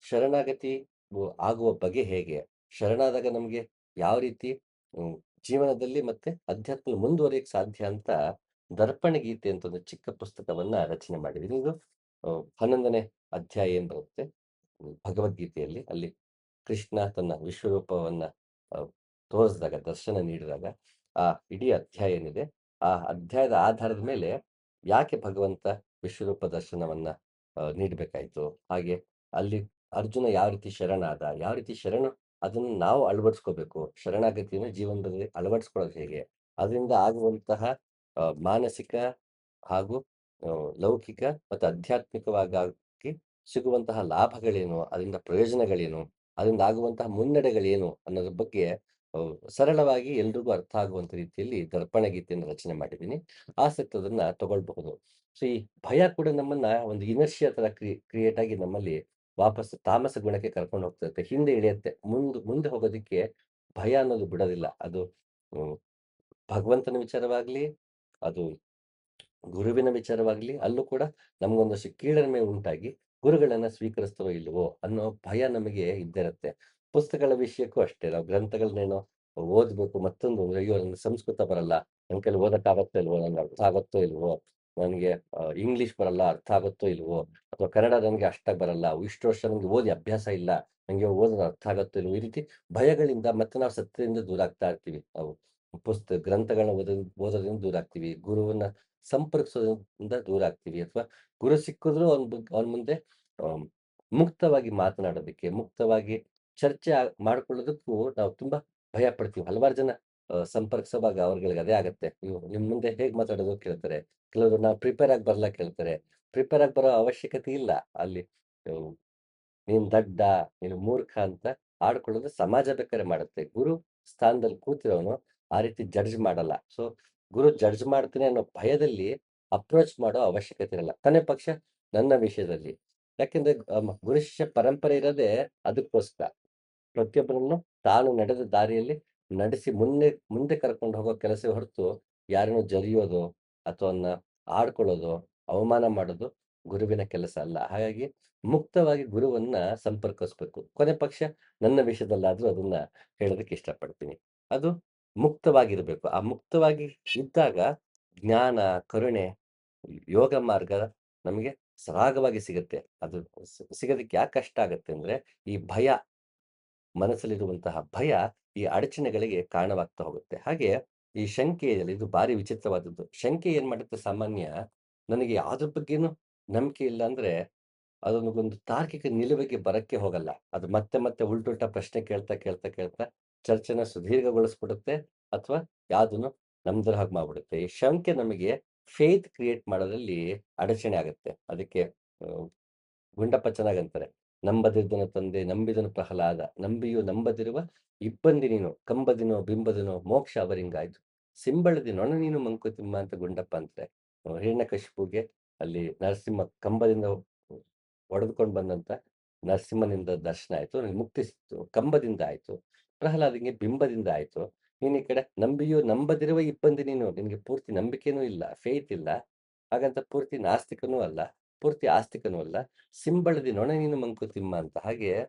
ಶರಣಾಗತಿ ಆಗುವ ಬಗೆ ಹೇಗೆ? ಶರಣಾದಾಗ ನಮ್ಗೆ ಯಾವ ರೀತಿ ಹ್ಮ್, ಜೀವನದಲ್ಲಿ ಮತ್ತೆ ಅಧ್ಯಾತ್ಮ ಮುಂದುವರಿಯಕ್ಕೆ ಸಾಧ್ಯ ಅಂತ ದರ್ಪಣ ಗೀತೆ ಅಂತ ಒಂದು ಚಿಕ್ಕ ಪುಸ್ತಕವನ್ನ ರಚನೆ ಮಾಡಿದ್ದೀನಿ. ಇದು 11ನೇ ಅಧ್ಯಾಯ ಏನ್ ಬರುತ್ತೆ ಭಗವದ್ಗೀತೆಯಲ್ಲಿ ಅಲ್ಲಿ ಕೃಷ್ಣ ತನ್ನ ವಿಶ್ವರೂಪವನ್ನ ಅ, ತೋರಿಸಿದಾಗ ದರ್ಶನ ನೀಡಿದಾಗ ಆ ಇಡೀ ಅಧ್ಯಾಯ ಏನಿದೆ ಆ ಅಧ್ಯಾಯದ ಆಧಾರದ ಮೇಲೆ ಯಾಕೆ ಭಗವಂತ ವಿಶ್ವರೂಪ ದರ್ಶನವನ್ನ ನೀಡಬೇಕಾಯ್ತು, ಹಾಗೆ ಅಲ್ಲಿ ಅರ್ಜುನ ಯಾವ ರೀತಿ ಶರಣಾದ, ಯಾವ ರೀತಿ ಶರಣು ಅದನ್ನು ನಾವು ಅಳವಡಿಸ್ಕೋಬೇಕು, ಶರಣಾಗತಿಯನ್ನು ಜೀವನದಲ್ಲಿ ಅಳವಡಿಸ್ಕೊಳ್ಳೋದು ಹೇಗೆ, ಅದರಿಂದ ಆಗುವಂತಹ ಮಾನಸಿಕ ಹಾಗೂ ಆ, ಲೌಕಿಕ ಮತ್ತು ಆಧ್ಯಾತ್ಮಿಕವಾಗಿ ಸಿಗುವಂತಹ ಲಾಭಗಳೇನು? ಅದರಿಂದ ಪ್ರಯೋಜನಗಳೇನು? ಅದರಿಂದ ಆಗುವಂತಹ ಮುನ್ನಡೆಗಳೇನು? ಅನ್ನೋದ್ರ ಬಗ್ಗೆ ಸರಳವಾಗಿ ಎಲ್ರಿಗೂ ಅರ್ಥ ಆಗುವಂತ ರೀತಿಯಲ್ಲಿ ದರ್ಪಣ ಗೀತೆಯನ್ನು ರಚನೆ ಮಾಡಿದ್ದೀನಿ. ಆಸಕ್ತಿ ಅದನ್ನ ತಗೊಳ್ಬಹುದು. ಸೊ, ಈ ಭಯ ಕೂಡ ನಮ್ಮನ್ನ ಒಂದು ಇನರ್ಷಿಯಾ ತರ ಕ್ರಿಯೇಟ್ ಆಗಿ ನಮ್ಮಲ್ಲಿ ವಾಪಸ್ ತಾಮಸ ಗುಣಕ್ಕೆ ಕರ್ಕೊಂಡು ಹೋಗ್ತಿರುತ್ತೆ. ಹಿಂದೆ ಎಳೆಯುತ್ತೆ. ಮುಂದೆ ಹೋಗೋದಕ್ಕೆ ಭಯ ಅನ್ನೋದು ಬಿಡೋದಿಲ್ಲ. ಅದು ಹ್ಮ್, ಭಗವಂತನ ವಿಚಾರವಾಗ್ಲಿ, ಅದು ಗುರುವಿನ ವಿಚಾರವಾಗ್ಲಿ, ಅಲ್ಲೂ ಕೂಡ ನಮ್ಗೊಂದಷ್ಟು ಕೀಳರಿಮೆ ಉಂಟಾಗಿ ಗುರುಗಳನ್ನ ಸ್ವೀಕರಿಸ್ತಾರೋ ಇಲ್ವೋ ಅನ್ನೋ ಭಯ ನಮಗೆ ಇದ್ದೇ ಇರುತ್ತೆ. ಪುಸ್ತಕಗಳ ವಿಷಯಕ್ಕೂ ಅಷ್ಟೇ. ನಾವು ಗ್ರಂಥಗಳನ್ನೇನೋ ಓದ್ಬೇಕು, ಮತ್ತೊಂದು ಅಯ್ಯೋ ನಂಗೆ ಸಂಸ್ಕೃತ ಬರಲ್ಲ, ನನ್ ಕೈಲಿ ಓದಕ್ಕಾಗತ್ತೋ ಇಲ್ವೋ, ನನ್ಗೆ ಅರ್ಥ ಆಗುತ್ತೋ ಇಲ್ವೋ, ನನಗೆ ಇಂಗ್ಲಿಷ್ ಬರಲ್ಲ, ಅರ್ಥ ಆಗುತ್ತೋ ಇಲ್ವೋ, ಅಥವಾ ಕನ್ನಡ ನನಗೆ ಅಷ್ಟಾಗಿ ಬರಲ್ಲ, ಇಷ್ಟು ವರ್ಷ ನನಗೆ ಓದಿ ಅಭ್ಯಾಸ ಇಲ್ಲ, ನಂಗೆ ಓದೋದು ಅರ್ಥ ಆಗುತ್ತೋ ಇಲ್ವೋ, ಈ ರೀತಿ ಭಯಗಳಿಂದ ಮತ್ತೆ ನಾವು ಸತ್ಯದಿಂದ ದೂರ ಆಗ್ತಾ ಇರ್ತೀವಿ. ನಾವು ಗ್ರಂಥಗಳನ್ನ ಓದೋದ್ರಿಂದ ದೂರ ಆಗ್ತೀವಿ. ಗುರುವನ್ನ ಸಂಪರ್ಕಿಸೋದ್ರಿಂದ ದೂರ ಆಗ್ತೀವಿ. ಅಥವಾ ಗುರು ಸಿಕ್ಕಿದ್ರು ಅವ್ನ ಮುಂದೆ ಅಹ್, ಮುಕ್ತವಾಗಿ ಮಾತನಾಡೋದಕ್ಕೆ, ಮುಕ್ತವಾಗಿ ಚರ್ಚೆ ಮಾಡ್ಕೊಳ್ಳೋದಕ್ಕೂ ನಾವು ತುಂಬಾ ಭಯ ಪಡ್ತೀವಿ. ಹಲವಾರು ಜನ ಸಂಪರ್ಕಿಸುವಾಗ ಅವ್ರುಗಳಿಗೆ ಅದೇ ಆಗತ್ತೆ. ನೀವು ನಿಮ್ ಮುಂದೆ ಹೇಗ್ ಮಾತಾಡೋದು ಕೇಳ್ತಾರೆ. ಕೆಲವರು ನಾವು ಪ್ರಿಪೇರ್ ಆಗಿ ಬರ್ಲಾ ಕೇಳ್ತಾರೆ. ಪ್ರಿಪೇರ್ ಆಗಿ ಬರೋ ಅವಶ್ಯಕತೆ ಇಲ್ಲ. ಅಲ್ಲಿ ಅಹ್, ನೀನ್ ದಡ್ಡ, ನೀನು ಮೂರ್ಖ ಅಂತ ಆಡ್ಕೊಳ್ಳೋದು ಸಮಾಜ ಬೇಕಾದ್ರೆ ಮಾಡುತ್ತೆ. ಗುರು ಸ್ಥಾನದಲ್ಲಿ ಕೂತಿರೋನು ಆ ರೀತಿ ಜಡ್ಜ್ ಮಾಡಲ್ಲ. ಸೊ, ಗುರು ಜಡ್ಜ್ ಮಾಡ್ತಾನೆ ಅನ್ನೋ ಭಯದಲ್ಲಿ ಅಪ್ರೋಚ್ ಮಾಡೋ ಅವಶ್ಯಕತೆ ಇರಲ್ಲ. ಕೊನೆ ಪಕ್ಷ ನನ್ನ ವಿಷಯದಲ್ಲಿ. ಯಾಕೆಂದ್ರೆ ಗುರು ಶಿಷ್ಯ ಪರಂಪರೆ ಇರೋದೇ ಅದಕ್ಕೋಸ್ಕರ. ಪ್ರತಿಯೊಬ್ಬರನ್ನು ತಾನು ನಡೆದ ದಾರಿಯಲ್ಲಿ ನಡೆಸಿ ಮುಂದೆ ಕರ್ಕೊಂಡು ಹೋಗೋ ಕೆಲಸವೇ ಹೊರತು ಯಾರನ್ನು ಜರಿಯೋದು ಅಥವಾ ಆಡ್ಕೊಳ್ಳೋದು, ಅವಮಾನ ಮಾಡೋದು ಗುರುವಿನ ಕೆಲಸ ಅಲ್ಲ. ಹಾಗಾಗಿ ಮುಕ್ತವಾಗಿ ಗುರುವನ್ನ ಸಂಪರ್ಕಿಸ್ಬೇಕು. ಕೊನೆ ಪಕ್ಷ ನನ್ನ ವಿಷಯದಲ್ಲಾದ್ರೂ ಅದನ್ನ ಹೇಳೋದಕ್ಕೆ ಇಷ್ಟಪಡ್ತೀನಿ. ಅದು ಮುಕ್ತವಾಗಿರ್ಬೇಕು. ಆ ಮುಕ್ತವಾಗಿ ಇದ್ದಾಗ ಜ್ಞಾನ, ಕರುಣೆ, ಯೋಗ ಮಾರ್ಗ ನಮಗೆ ಸರಾಗವಾಗಿ ಸಿಗುತ್ತೆ. ಅದು ಸಿಗೋದಕ್ಕೆ ಯಾಕೆ ಕಷ್ಟ ಆಗತ್ತೆ ಅಂದ್ರೆ ಈ ಭಯ, ಮನಸ್ಸಲ್ಲಿರುವಂತಹ ಭಯ ಈ ಅಡಚಣೆಗಳಿಗೆ ಕಾರಣವಾಗ್ತಾ ಹೋಗುತ್ತೆ. ಹಾಗೆ ಈ ಶಂಕೆ ಇದೆಯಲ್ಲ ಇದು ಭಾರಿ ವಿಚಿತ್ರವಾದದ್ದು. ಶಂಕೆ ಏನ್ ಮಾಡುತ್ತೆ ಸಾಮಾನ್ಯ, ನನಗೆ ಯಾವ್ದ್ರ ಬಗ್ಗೆನೂ ನಂಬಿಕೆ ಇಲ್ಲ ಅಂದ್ರೆ ಅದೊಂದು ತಾರ್ಕಿಕ ನಿಲುವಿಗೆ ಬರಕ್ಕೆ ಹೋಗಲ್ಲ. ಅದು ಮತ್ತೆ ಉಲ್ಟುಲ್ಟಾ ಪ್ರಶ್ನೆ ಕೇಳ್ತಾ ಚರ್ಚೆನ ಸುದೀರ್ಘಗೊಳಿಸ್ಬಿಡುತ್ತೆ ಅಥವಾ ಯಾವ್ದನ್ನು ನಮ್ದ್ರ ಹಾಗೆ ಮಾಡ್ಬಿಡುತ್ತೆ. ಈ ಶಂಕೆ ನಮಗೆ ಫೇತ್ ಕ್ರಿಯೇಟ್ ಮಾಡೋದ್ರಲ್ಲಿ ಅಡಚಣೆ ಆಗುತ್ತೆ. ಅದಕ್ಕೆ ಅ ಗುಂಡಪ್ಪ ಚೆನ್ನಾಗಂತಾರೆ. "ನಂಬದಿದ್ದನು ತಂದೆ ನಂಬಿದನು ಪ್ರಹ್ಲಾದ, ನಂಬಿಯೂ ನಂಬದಿರುವ ಇಬ್ಬಂದಿ ನೀನು, ಕಂಬದಿನೋ ಬಿಂಬದಿನೋ ಮೋಕ್ಷ ಅವರಿಂಗಾಯ್ತು. ಸಿಂಬಳದಿ ನೊಣ ನೀನು ಮಂಕುತಿಮ್ಮ" ಅಂತ ಗುಂಡಪ್ಪ ಅಂತಾರೆ. ಹಿರಣ್ಯಕಶಿಪುಗೆ ಅಲ್ಲಿ ನರಸಿಂಹ ಕಂಬದಿಂದ ಹೊಡೆದುಕೊಂಡು ಬಂದಂತ ನರಸಿಂಹನಿಂದ ದರ್ಶನ ಆಯ್ತು. ಅವನಿಗೆ ಮುಕ್ತಿ ಸಿಕ್ತು. ಕಂಬದಿಂದ ಆಯ್ತು. ಪ್ರಹ್ಲಾದನಿಗೆ ಬಿಂಬದಿಂದ ಆಯ್ತು. ನೀನು ಈ ಕಡೆ ನಂಬಿಯೂ ನಂಬದಿರುವ ಇಬ್ಬಂದಿ ನೀನು. ನಿನಗೆ ಪೂರ್ತಿ ನಂಬಿಕೆನೂ ಇಲ್ಲ, ಫೇತ್ ಇಲ್ಲ. ಹಾಗಂತ ಪೂರ್ತಿ ನಾಸ್ತಿಕನೂ ಅಲ್ಲ, ಪೂರ್ತಿ ಆಸ್ತಿಕನೂ ಅಲ್ಲ. ಸಿಂಬಳದಿ ನೊಣ ನೀನು ಮಂಕುತಿಮ್ಮ ಅಂತ. ಹಾಗೆ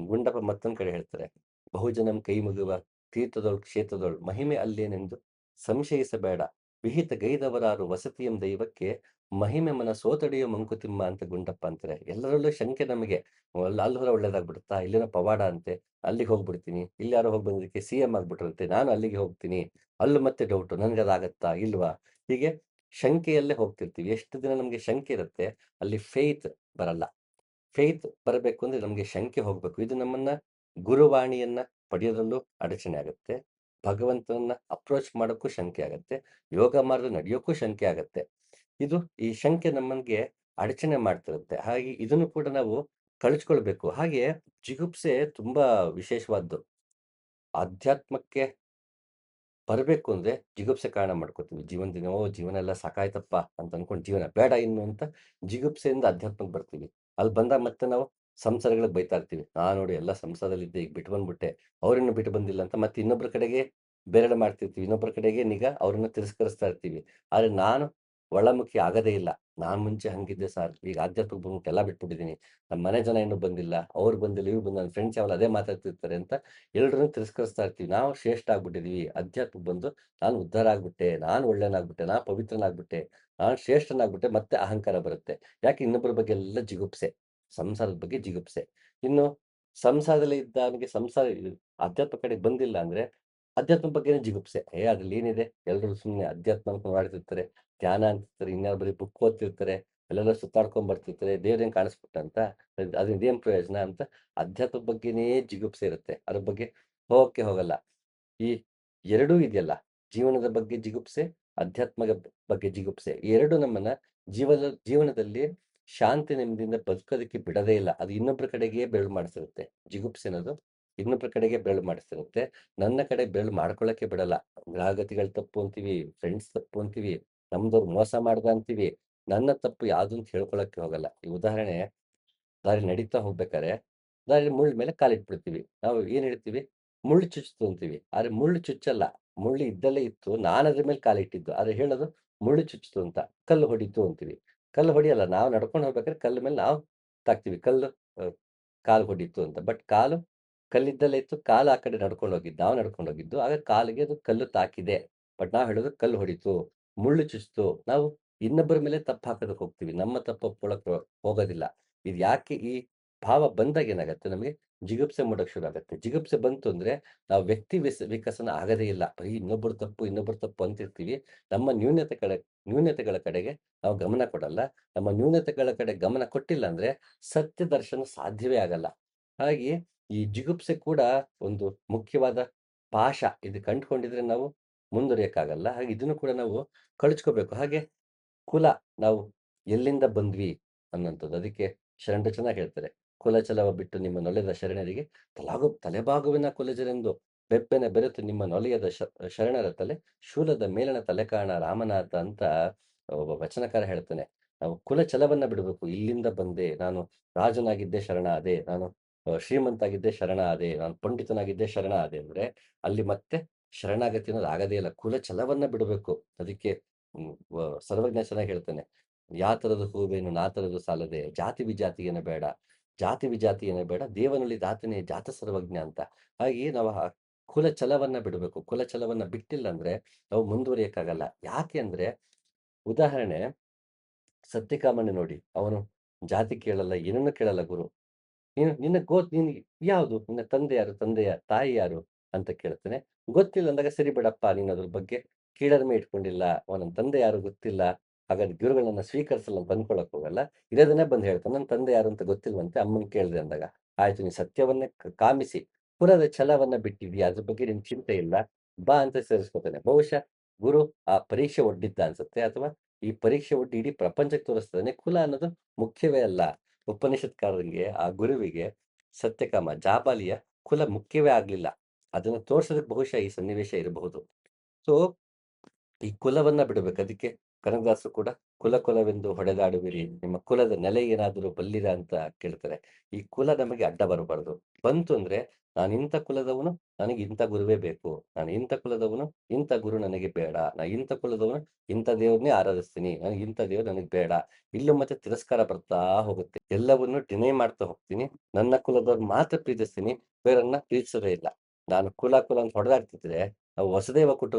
ಗುಂಡಪ್ಪ ಮತ್ತೊಂದು ಕಡೆ ಹೇಳ್ತಾರೆ. ಬಹುಜನಂ ಕೈ ಮುಗಿವ ತೀರ್ಥದೊಳ್ ಕ್ಷೇತ್ರದೊಳ್ ಮಹಿಮೆ ಅಲ್ಲೇನೆಂದು ಸಂಶಯಿಸಬೇಡ. ವಿಹಿತ ಗೈದವರಾರು ವಸತಿಯಂ ದೈವಕ್ಕೆ ಮಹಿಮೆ ಮನ ಸೋತಡಿಯೋ ಮಂಕುತಿಮ್ಮ ಅಂತ ಗುಂಡಪ್ಪ ಅಂತಾರೆ. ಎಲ್ಲರಲ್ಲೂ ಶಂಕೆ ನಮಗೆ. ಅಲ್ಲಿ ಹೋದ್ರೆ ಒಳ್ಳೇದಾಗ್ಬಿಡುತ್ತಾ? ಇಲ್ಲೇನೋ ಪವಾಡ ಅಂತೆ. ಅಲ್ಲಿಗೆ ಹೋಗ್ಬಿಡ್ತೀನಿ. ಇಲ್ಲಿ ಯಾರೋ ಹೋಗಿ ಬಂದಿದ್ದಕ್ಕೆ CM ಆಗ್ಬಿಟ್ರಂತೆ. ನಾನು ಅಲ್ಲಿಗೆ ಹೋಗ್ತೀನಿ. ಅಲ್ಲೂ ಮತ್ತೆ ಡೌಟು. ನನಗದಾಗತ್ತಾ? ಇಲ್ವಾ? ಹೀಗೆ ಶಂಕೆಯಲ್ಲೇ ಹೋಗ್ತಿರ್ತೀವಿ. ಎಷ್ಟು ದಿನ ನಮಗೆ ಶಂಕೆ ಇರುತ್ತೆ, ಅಲ್ಲಿ ಫೇತ್ ಬರಲ್ಲ. ಫೇತ್ ಬರಬೇಕು ಅಂದ್ರೆ ನಮಗೆ ಶಂಕೆ ಹೋಗ್ಬೇಕು. ಇದು ನಮ್ಮನ್ನ ಗುರುವಾಣಿಯನ್ನ ಪಡೆಯೋದ್ರಲ್ಲೂ ಅಡಚಣೆ ಆಗುತ್ತೆ. ಭಗವಂತನನ್ನ ಅಪ್ರೋಚ್ ಮಾಡೋಕ್ಕೂ ಶಂಕೆ ಆಗತ್ತೆ. ಯೋಗ ಮಾರ್ಗ ನಡೆಯೋಕ್ಕೂ ಶಂಕೆ ಆಗತ್ತೆ. ಇದು ಈ ಶಂಕೆ ನಮ್ಮನ್ಗೆ ಅಡಚಣೆ ಮಾಡ್ತಿರುತ್ತೆ. ಹಾಗೆ ಇದನ್ನು ಕೂಡ ನಾವು ಕಳಚ್ಕೊಳ್ಬೇಕು. ಹಾಗೆ ಜಿಗುಪ್ಸೆ ತುಂಬಾ ವಿಶೇಷವಾದ್ದು. ಆಧ್ಯಾತ್ಮಕ್ಕೆ ಬರಬೇಕು ಅಂದ್ರೆ ಜಿಗುಪ್ಸೆ ಕಾರಣ ಮಾಡ್ಕೋತೀವಿ. ಜೀವನದಿಂದ ಜೀವನ ಎಲ್ಲ ಸಾಕಾಯ್ತಪ್ಪ ಅಂತ ಅನ್ಕೊಂಡು ಜೀವನ ಬೇಡ ಇನ್ನು ಅಂತ ಜಿಗುಪ್ಸೆಯಿಂದ ಅಧ್ಯಾತ್ಮಕ್ಕೆ ಬರ್ತೀವಿ. ಅಲ್ಲಿ ಬಂದಾಗ ಮತ್ತೆ ನಾವು ಸಂಸಾರಗಳಿಗೆ ಬೈತಾ ಇರ್ತೀವಿ. ನೋಡಿ ಎಲ್ಲ ಸಂಸಾರದಲ್ಲಿದ್ದೆ ಈಗ ಬಿಟ್ಟು ಬಂದ್ಬಿಟ್ಟೆ. ಅವ್ರಿನ್ನು ಬಿಟ್ಟು ಬಂದಿಲ್ಲ ಅಂತ ಮತ್ತೆ ಇನ್ನೊಬ್ಬರ ಕಡೆಗೆ ಬೆರಳು ಮಾಡ್ತಿರ್ತೀವಿ. ಇನ್ನೊಬ್ಬರ ಕಡೆಗೆ ನಿಗಾ ಅವ್ರನ್ನ ತಿರಸ್ಕರಿಸ್ತಾ ಇರ್ತೀವಿ. ಆದ್ರೆ ನಾನು ಒಳಮುಖಿ ಆಗದೇ ಇಲ್ಲ. ನಾನ್ ಮುಂಚೆ ಹಂಗಿದ್ದೆ ಸಾರ್. ಈಗ ಆಧ್ಯಾತ್ಮಕ್ಕೆ ಬಂದ್ಬಿಟ್ಟು ಎಲ್ಲ ಬಿಟ್ಬಿಟ್ಟಿದ್ದೀನಿ. ನಮ್ಮ ಮನೆ ಜನ ಇನ್ನೂ ಬಂದಿಲ್ಲ. ಅವ್ರು ಬಂದಿಲ್ಲ, ಇವ್ರು ಬಂದ ನನ್ನ ಫ್ರೆಂಡ್ಸ್ ಯಾವಾಗಲೂ ಅದೇ ಮಾತಾಡ್ತಿರ್ತಾರೆ ಅಂತ ಎಲ್ರನ್ನೂ ತಿರಸ್ಕರಿಸ್ತಾ ಇರ್ತೀವಿ. ನಾವು ಶ್ರೇಷ್ಠ ಆಗ್ಬಿಟ್ಟಿದೀವಿ. ಅಧ್ಯಾತ್ಮಕ್ಕೆ ಬಂದು ನಾನು ಉದ್ಧಾರ ಆಗ್ಬಿಟ್ಟೆ, ನಾನು ಒಳ್ಳೆಯವನಾಗ್ಬಿಟ್ಟೆ, ನಾನು ಪವಿತ್ರನಾಗ್ಬಿಟ್ಟೆ, ನಾನು ಶ್ರೇಷ್ಠನಾಗ್ಬಿಟ್ಟೆ ಮತ್ತೆ ಅಹಂಕಾರ ಬರುತ್ತೆ. ಯಾಕೆ? ಇನ್ನೊಬ್ಬರ ಬಗ್ಗೆ ಎಲ್ಲ ಜಿಗುಪ್ಸೆ. ಸಂಸಾರದ ಬಗ್ಗೆ ಜಿಗುಪ್ಸೆ. ಇನ್ನು ಸಂಸಾರದಲ್ಲಿ ಇದ್ದವನಿಗೆ ಸಂಸಾರ ಅಧ್ಯಾತ್ಮ ಕಡೆಗೆ ಬಂದಿಲ್ಲ ಅಂದ್ರೆ ಅಧ್ಯಾತ್ಮ ಬಗ್ಗೆನೇ ಜಿಗುಪ್ಸೆ. ಅದ್ರಲ್ಲಿ ಏನಿದೆ? ಎಲ್ರು ಸುಮ್ನೆ ಅಧ್ಯಾತ್ಮ ಅನ್ಕೊಂಡು ಮಾಡ್ತಿರ್ತಾರೆ. ಧ್ಯಾನ ಅಂತಿರ್ತಾರೆ. ಇನ್ಯಾರು ಬರೀ ಬುಕ್ ಓದ್ತಿರ್ತಾರೆ. ಎಲ್ಲೆಲ್ಲೋ ಸುತ್ತಾಡ್ಕೊಂಡ್ ಬರ್ತಿರ್ತಾರೆ. ದೇವ್ರೇನ್ ಕಾಣಿಸ್ಬಿಟ್ಟ ಅದ್ರಿಂದ ಏನ್ ಪ್ರಯೋಜನ ಅಂತ ಅಧ್ಯಾತ್ಮದ ಬಗ್ಗೆನೇ ಜಿಗುಪ್ಸೆ ಇರುತ್ತೆ. ಅದ್ರ ಬಗ್ಗೆ ಹೋಗಕ್ಕೆ ಹೋಗಲ್ಲ. ಈ ಎರಡೂ ಇದೆಯಲ್ಲ, ಜೀವನದ ಬಗ್ಗೆ ಜಿಗುಪ್ಸೆ, ಅಧ್ಯಾತ್ಮದ ಬಗ್ಗೆ ಜಿಗುಪ್ಸೆ. ಈ ಎರಡು ನಮ್ಮನ್ನ ಜೀವನದಲ್ಲಿ ಶಾಂತಿ ನೆಮ್ಮದಿಯಿಂದ ಬದುಕೋದಕ್ಕೆ ಬಿಡದೇ ಇಲ್ಲ. ಅದು ಇನ್ನೊಬ್ರ ಕಡೆಗೆ ಬೆರಳು ಮಾಡಿಸಿರುತ್ತೆ. ಜಿಗುಪ್ಸೆ ಅನ್ನೋದು ಇನ್ನೊಬ್ರ ಕಡೆಗೆ ಬೆರಳು ಮಾಡಿಸಿರುತ್ತೆ. ನನ್ನ ಕಡೆ ಬೆರಳು ಮಾಡ್ಕೊಳ್ಳಕ್ಕೆ ಬಿಡಲ್ಲ. ಗ್ರಹಗತಿಗಳು ತಪ್ಪು ಅಂತೀವಿ, ಫ್ರೆಂಡ್ಸ್ ತಪ್ಪು ಅಂತೀವಿ, ನಮ್ದವ್ರು ಮೋಸ ಮಾಡ್ದ ಅಂತೀವಿ. ನನ್ನ ತಪ್ಪು ಯಾವ್ದು ಅಂತ ಹೇಳ್ಕೊಳಕ್ಕೆ ಹೋಗಲ್ಲ. ಈ ಉದಾಹರಣೆ, ದಾರಿ ನಡೀತಾ ಹೋಗ್ಬೇಕಾದ್ರೆ ದಾರಿ ಮುಳ್ಳ ಮೇಲೆ ಕಾಲಿಟ್ಬಿಡ್ತೀವಿ. ನಾವು ಏನ್ ಹೇಳ್ತೀವಿ? ಮುಳ್ಳು ಚುಚ್ತು ಅಂತೀವಿ. ಆದ್ರೆ ಮುಳ್ಳು ಚುಚ್ಚಲ್ಲ. ಮುಳ್ಳು ಇದ್ದಲ್ಲೇ ಇತ್ತು. ನಾನು ಅದ್ರ ಮೇಲೆ ಕಾಲಿಟ್ಟಿದ್ದು. ಆದ್ರೆ ಹೇಳೋದು ಮುಳ್ಳು ಚುಚ್ತು ಅಂತ. ಕಲ್ಲು ಹೊಡೀತು ಅಂತೀವಿ. ಕಲ್ಲು ಹೊಡಿಯಲ್ಲ. ನಾವು ನಡ್ಕೊಂಡು ಹೋಗ್ಬೇಕಾದ್ರೆ ಕಲ್ಲು ಮೇಲೆ ನಾವು ತಾಕ್ತೀವಿ. ಕಲ್ಲು ಅ, ಕಾಲು ಹೊಡೀತು ಅಂತ. ಬಟ್ ಕಾಲು ಕಲ್ಲಿದ್ದಲ್ಲೇ ಇತ್ತು. ಕಾಲು ಆ ಕಡೆ ನಡ್ಕೊಂಡು ಹೋಗಿದ್ದು. ನಾವು ನಡ್ಕೊಂಡು ಹೋಗಿದ್ದು. ಆಗ ಕಾಲಿಗೆ ಅದು ಕಲ್ಲು ತಾಕಿದೆ. ಬಟ್ ನಾವು ಹೇಳೋದು ಕಲ್ಲು ಹೊಡೀತು, ಮುಳ್ಳು ಚುಚ್ತು. ನಾವು ಇನ್ನೊಬ್ಬರ ಮೇಲೆ ತಪ್ಪು ಹಾಕೋದಕ್ಕೆ ಹೋಗ್ತೀವಿ. ನಮ್ಮ ತಪ್ಪು ಒಪ್ಕೊಳ್ಳೋಕೆ ಹೋಗೋದಿಲ್ಲ. ಇದು ಯಾಕೆ ಈ ಭಾವ ಬಂದಾಗ ಏನಾಗತ್ತೆ? ನಮಗೆ ಜಿಗುಪ್ಸೆ ಮೂಡೋಕೆ ಶುರು ಆಗುತ್ತೆ. ಜಿಗುಪ್ಸೆ ಬಂತು ಅಂದ್ರೆ ನಾವು ವ್ಯಕ್ತಿ ವಿಕಸನ ಆಗದೇ ಇಲ್ಲ. ಬರೀ ಇನ್ನೊಬ್ಬರ ತಪ್ಪು ಅಂತಿರ್ತೀವಿ. ನಮ್ಮ ನ್ಯೂನತೆಗಳ ಕಡೆಗೆ ನಾವು ಗಮನ ಕೊಡಲ್ಲ. ನಮ್ಮ ನ್ಯೂನತೆಗಳ ಕಡೆ ಗಮನ ಕೊಟ್ಟಿಲ್ಲ ಅಂದ್ರೆ ಸತ್ಯ ದರ್ಶನ ಸಾಧ್ಯವೇ ಆಗಲ್ಲ. ಹಾಗೆ ಈ ಜಿಗುಪ್ಸೆ ಕೂಡ ಒಂದು ಮುಖ್ಯವಾದ ಪಾಶ. ಇದು ಕಂಡುಕೊಂಡಿದ್ರೆ ನಾವು ಮುಂದುವರಿಯಕ್ಕಾಗಲ್ಲ. ಹಾಗೆ ಇದನ್ನು ಕೂಡ ನಾವು ಕಳಚ್ಕೋಬೇಕು. ಹಾಗೆ ಕುಲ, ನಾವು ಎಲ್ಲಿಂದ ಬಂದ್ವಿ ಅನ್ನೋಂಥದ್ದು. ಅದಕ್ಕೆ ಶರಣರು ಚೆನ್ನಾಗಿ ಹೇಳ್ತಾರೆ. ಕುಲಚಲವ ಬಿಟ್ಟು ನಿಮ್ಮ ನೊಲೆದ ಶರಣರಿಗೆ ತಲೆಬಾಗುವಿನ ಕುಲಜರೆಂದು ಬೆಪ್ಪೆನ ಬೆರೆತು ನಿಮ್ಮ ನೊಲೆಯದ ಶರಣರ ತಲೆ ಶೂಲದ ಮೇಲಣ ತಲೆ ಕಾಣ ರಾಮನಾಥ ಅಂತ ಒಬ್ಬ ವಚನಕಾರ ಹೇಳ್ತಾನೆ. ನಾವು ಕುಲಚಲವನ್ನ ಬಿಡಬೇಕು. ಇಲ್ಲಿಂದ ಬಂದೆ, ನಾನು ರಾಜನಾಗಿದ್ದೆ ಶರಣ ಆದೆ, ನಾನು ಶ್ರೀಮಂತ ಆಗಿದ್ದೆ ಶರಣ ಆದೆ, ನಾನು ಪಂಡಿತನಾಗಿದ್ದೆ ಶರಣ ಆದೆ ಅಂದ್ರೆ ಅಲ್ಲಿ ಮತ್ತೆ ಶರಣಾಗತಿ ಅನ್ನೋದು ಆಗದೇ ಇಲ್ಲ. ಕುಲಚಲವನ್ನ ಬಿಡಬೇಕು. ಅದಕ್ಕೆ ಸರ್ವಜ್ಞ ಚೆನ್ನಾಗಿ ಹೇಳ್ತಾನೆ. ಯಾ ತರದ ಹೂವೇನು ನಾ ತರದು ಸಾಲದೆ, ಜಾತಿ ವಿಜಾತಿಯೇನ ಬೇಡ, ಜಾತಿ ವಿಜಾತಿಯೇನ ಬೇಡ, ದೇವನುಳಿ ದಾತನೇ ಜಾತ ಸರ್ವಜ್ಞ ಅಂತ. ಹಾಗೆ ನಾವು ಆ ಕುಲಛಲವನ್ನ ಬಿಡಬೇಕು. ಕುಲಛಲವನ್ನ ಬಿಟ್ಟಿಲ್ಲ ಅಂದ್ರೆ ನಾವು ಮುಂದುವರಿಯಕ್ಕಾಗಲ್ಲ. ಯಾಕೆ ಅಂದ್ರೆ, ಉದಾಹರಣೆ ಸತ್ಯಕಾಮನ ನೋಡಿ. ಅವನು ಜಾತಿ ಕೇಳಲ್ಲ, ಏನನ್ನೂ ಕೇಳಲ್ಲ ಗುರು. ನೀನು ಯಾವುದು? ನಿನ್ನ ತಂದೆ ಯಾರು? ತಾಯಿ ಯಾರು? ಅಂತ ಕೇಳ್ತಾನೆ. ಗೊತ್ತಿಲ್ಲ ಅಂದಾಗ ಸರಿ ಬಿಡಪ್ಪ, ನೀನು ಅದ್ರ ಬಗ್ಗೆ ಕೀಳರಿಮೆ ಇಟ್ಕೊಂಡಿಲ್ಲ. ನನ್ನ ತಂದೆ ಯಾರು ಗೊತ್ತಿಲ್ಲ. ಹಾಗಾದ್ರೆ ಗುರುಗಳನ್ನ ಸ್ವೀಕರಿಸಲ್ಲ ಅಂತ ಅಂದ್ಕೊಳಕ್ ಹೋಗಲ್ಲ. ಇರೋದನ್ನೇ ಬಂದು ಹೇಳ್ತಾನೆ. ನನ್ನ ತಂದೆ ಯಾರು ಅಂತ ಗೊತ್ತಿಲ್ವಂತೆ, ಅಮ್ಮನ್ ಕೇಳಿದೆ ಅಂದಾಗ. ಆಯ್ತು, ನೀನು ಸತ್ಯವನ್ನೇ ಕಾಮಿಸಿ ಕುಲದ ಛಲವನ್ನ ಬಿಟ್ಟಿದ್ಯಾ? ಅದ್ರ ಬಗ್ಗೆ ನಿನ್ಗೆ ಚಿಂತೆ ಇಲ್ಲ. ಬಾ ಅಂತ ಸೇರಿಸ್ಕೊತಾನೆ. ಬಹುಶಃ ಗುರು ಆ ಪರೀಕ್ಷೆ ಒಡ್ಡಿದ್ದ ಅನ್ಸುತ್ತೆ ಅಥವಾ ಈ ಪರೀಕ್ಷೆ ಒಡ್ಡಿ ಇಡೀ ಪ್ರಪಂಚಕ್ಕೆ ತೋರಿಸ್ತಾನೆ ಕುಲ ಅನ್ನೋದು ಮುಖ್ಯವೇ ಅಲ್ಲ. ಉಪನಿಷತ್ಕಾರರಿಗೆ ಆ ಗುರುವಿಗೆ ಸತ್ಯಕಾಮ ಜಾಬಾಲಿಯ ಕುಲ ಮುಖ್ಯವೇ ಆಗ್ಲಿಲ್ಲ. ಅದನ್ನ ತೋರ್ಸೋದಕ್ಕೆ ಬಹುಶಃ ಈ ಸನ್ನಿವೇಶ ಇರಬಹುದು. ಸೊ ಈ ಕುಲವನ್ನ ಬಿಡಬೇಕು. ಅದಕ್ಕೆ ಕನಕದಾಸರು ಕೂಡ ಕುಲ ಕುಲವೆಂದು ಹೊಡೆದಾಡುವಿರಿ, ನಿಮ್ಮ ಕುಲದ ನೆಲೆ ಏನಾದರೂ ಬಲ್ಲಿರ ಅಂತ ಕೇಳ್ತಾರೆ. ಈ ಕುಲ ನಮಗೆ ಅಡ್ಡ ಬರಬಾರ್ದು. ಬಂತು ಅಂದ್ರೆ ನಾನು ಇಂಥ ಕುಲದವನು, ನನಗೆ ಇಂಥ ಗುರುವೇ ಬೇಕು. ನಾನು ಇಂಥ ಕುಲದವನು, ಇಂಥ ಗುರು ನನಗೆ ಬೇಡ. ನಾನು ಇಂಥ ಕುಲದವನು, ಇಂಥ ದೇವ್ರನ್ನೇ ಆರಾಧಿಸ್ತೀನಿ. ನನಗೆ ಇಂಥ ದೇವ್ರು ನನಗೆ ಬೇಡ. ಇಲ್ಲೂ ಮತ್ತೆ ತಿರಸ್ಕಾರ ಬರ್ತಾ ಹೋಗುತ್ತೆ. ಎಲ್ಲವನ್ನು ಡಿನೈ ಮಾಡ್ತಾ ಹೋಗ್ತೀನಿ. ನನ್ನ ಕುಲದವ್ರನ್ನ ಮಾತ್ರ ಪ್ರೀತಿಸ್ತೀನಿ, ಬೇರೆಯವ್ರನ್ನ ಪ್ರೀತಿಸೋದೇ ಇಲ್ಲ. ನಾನು ಕುಲ ಕುಲ ಅಂತ ಹೊಡೆದಾಡ್ತಿದ್ರೆ ನಾವು ವಸುದೈವ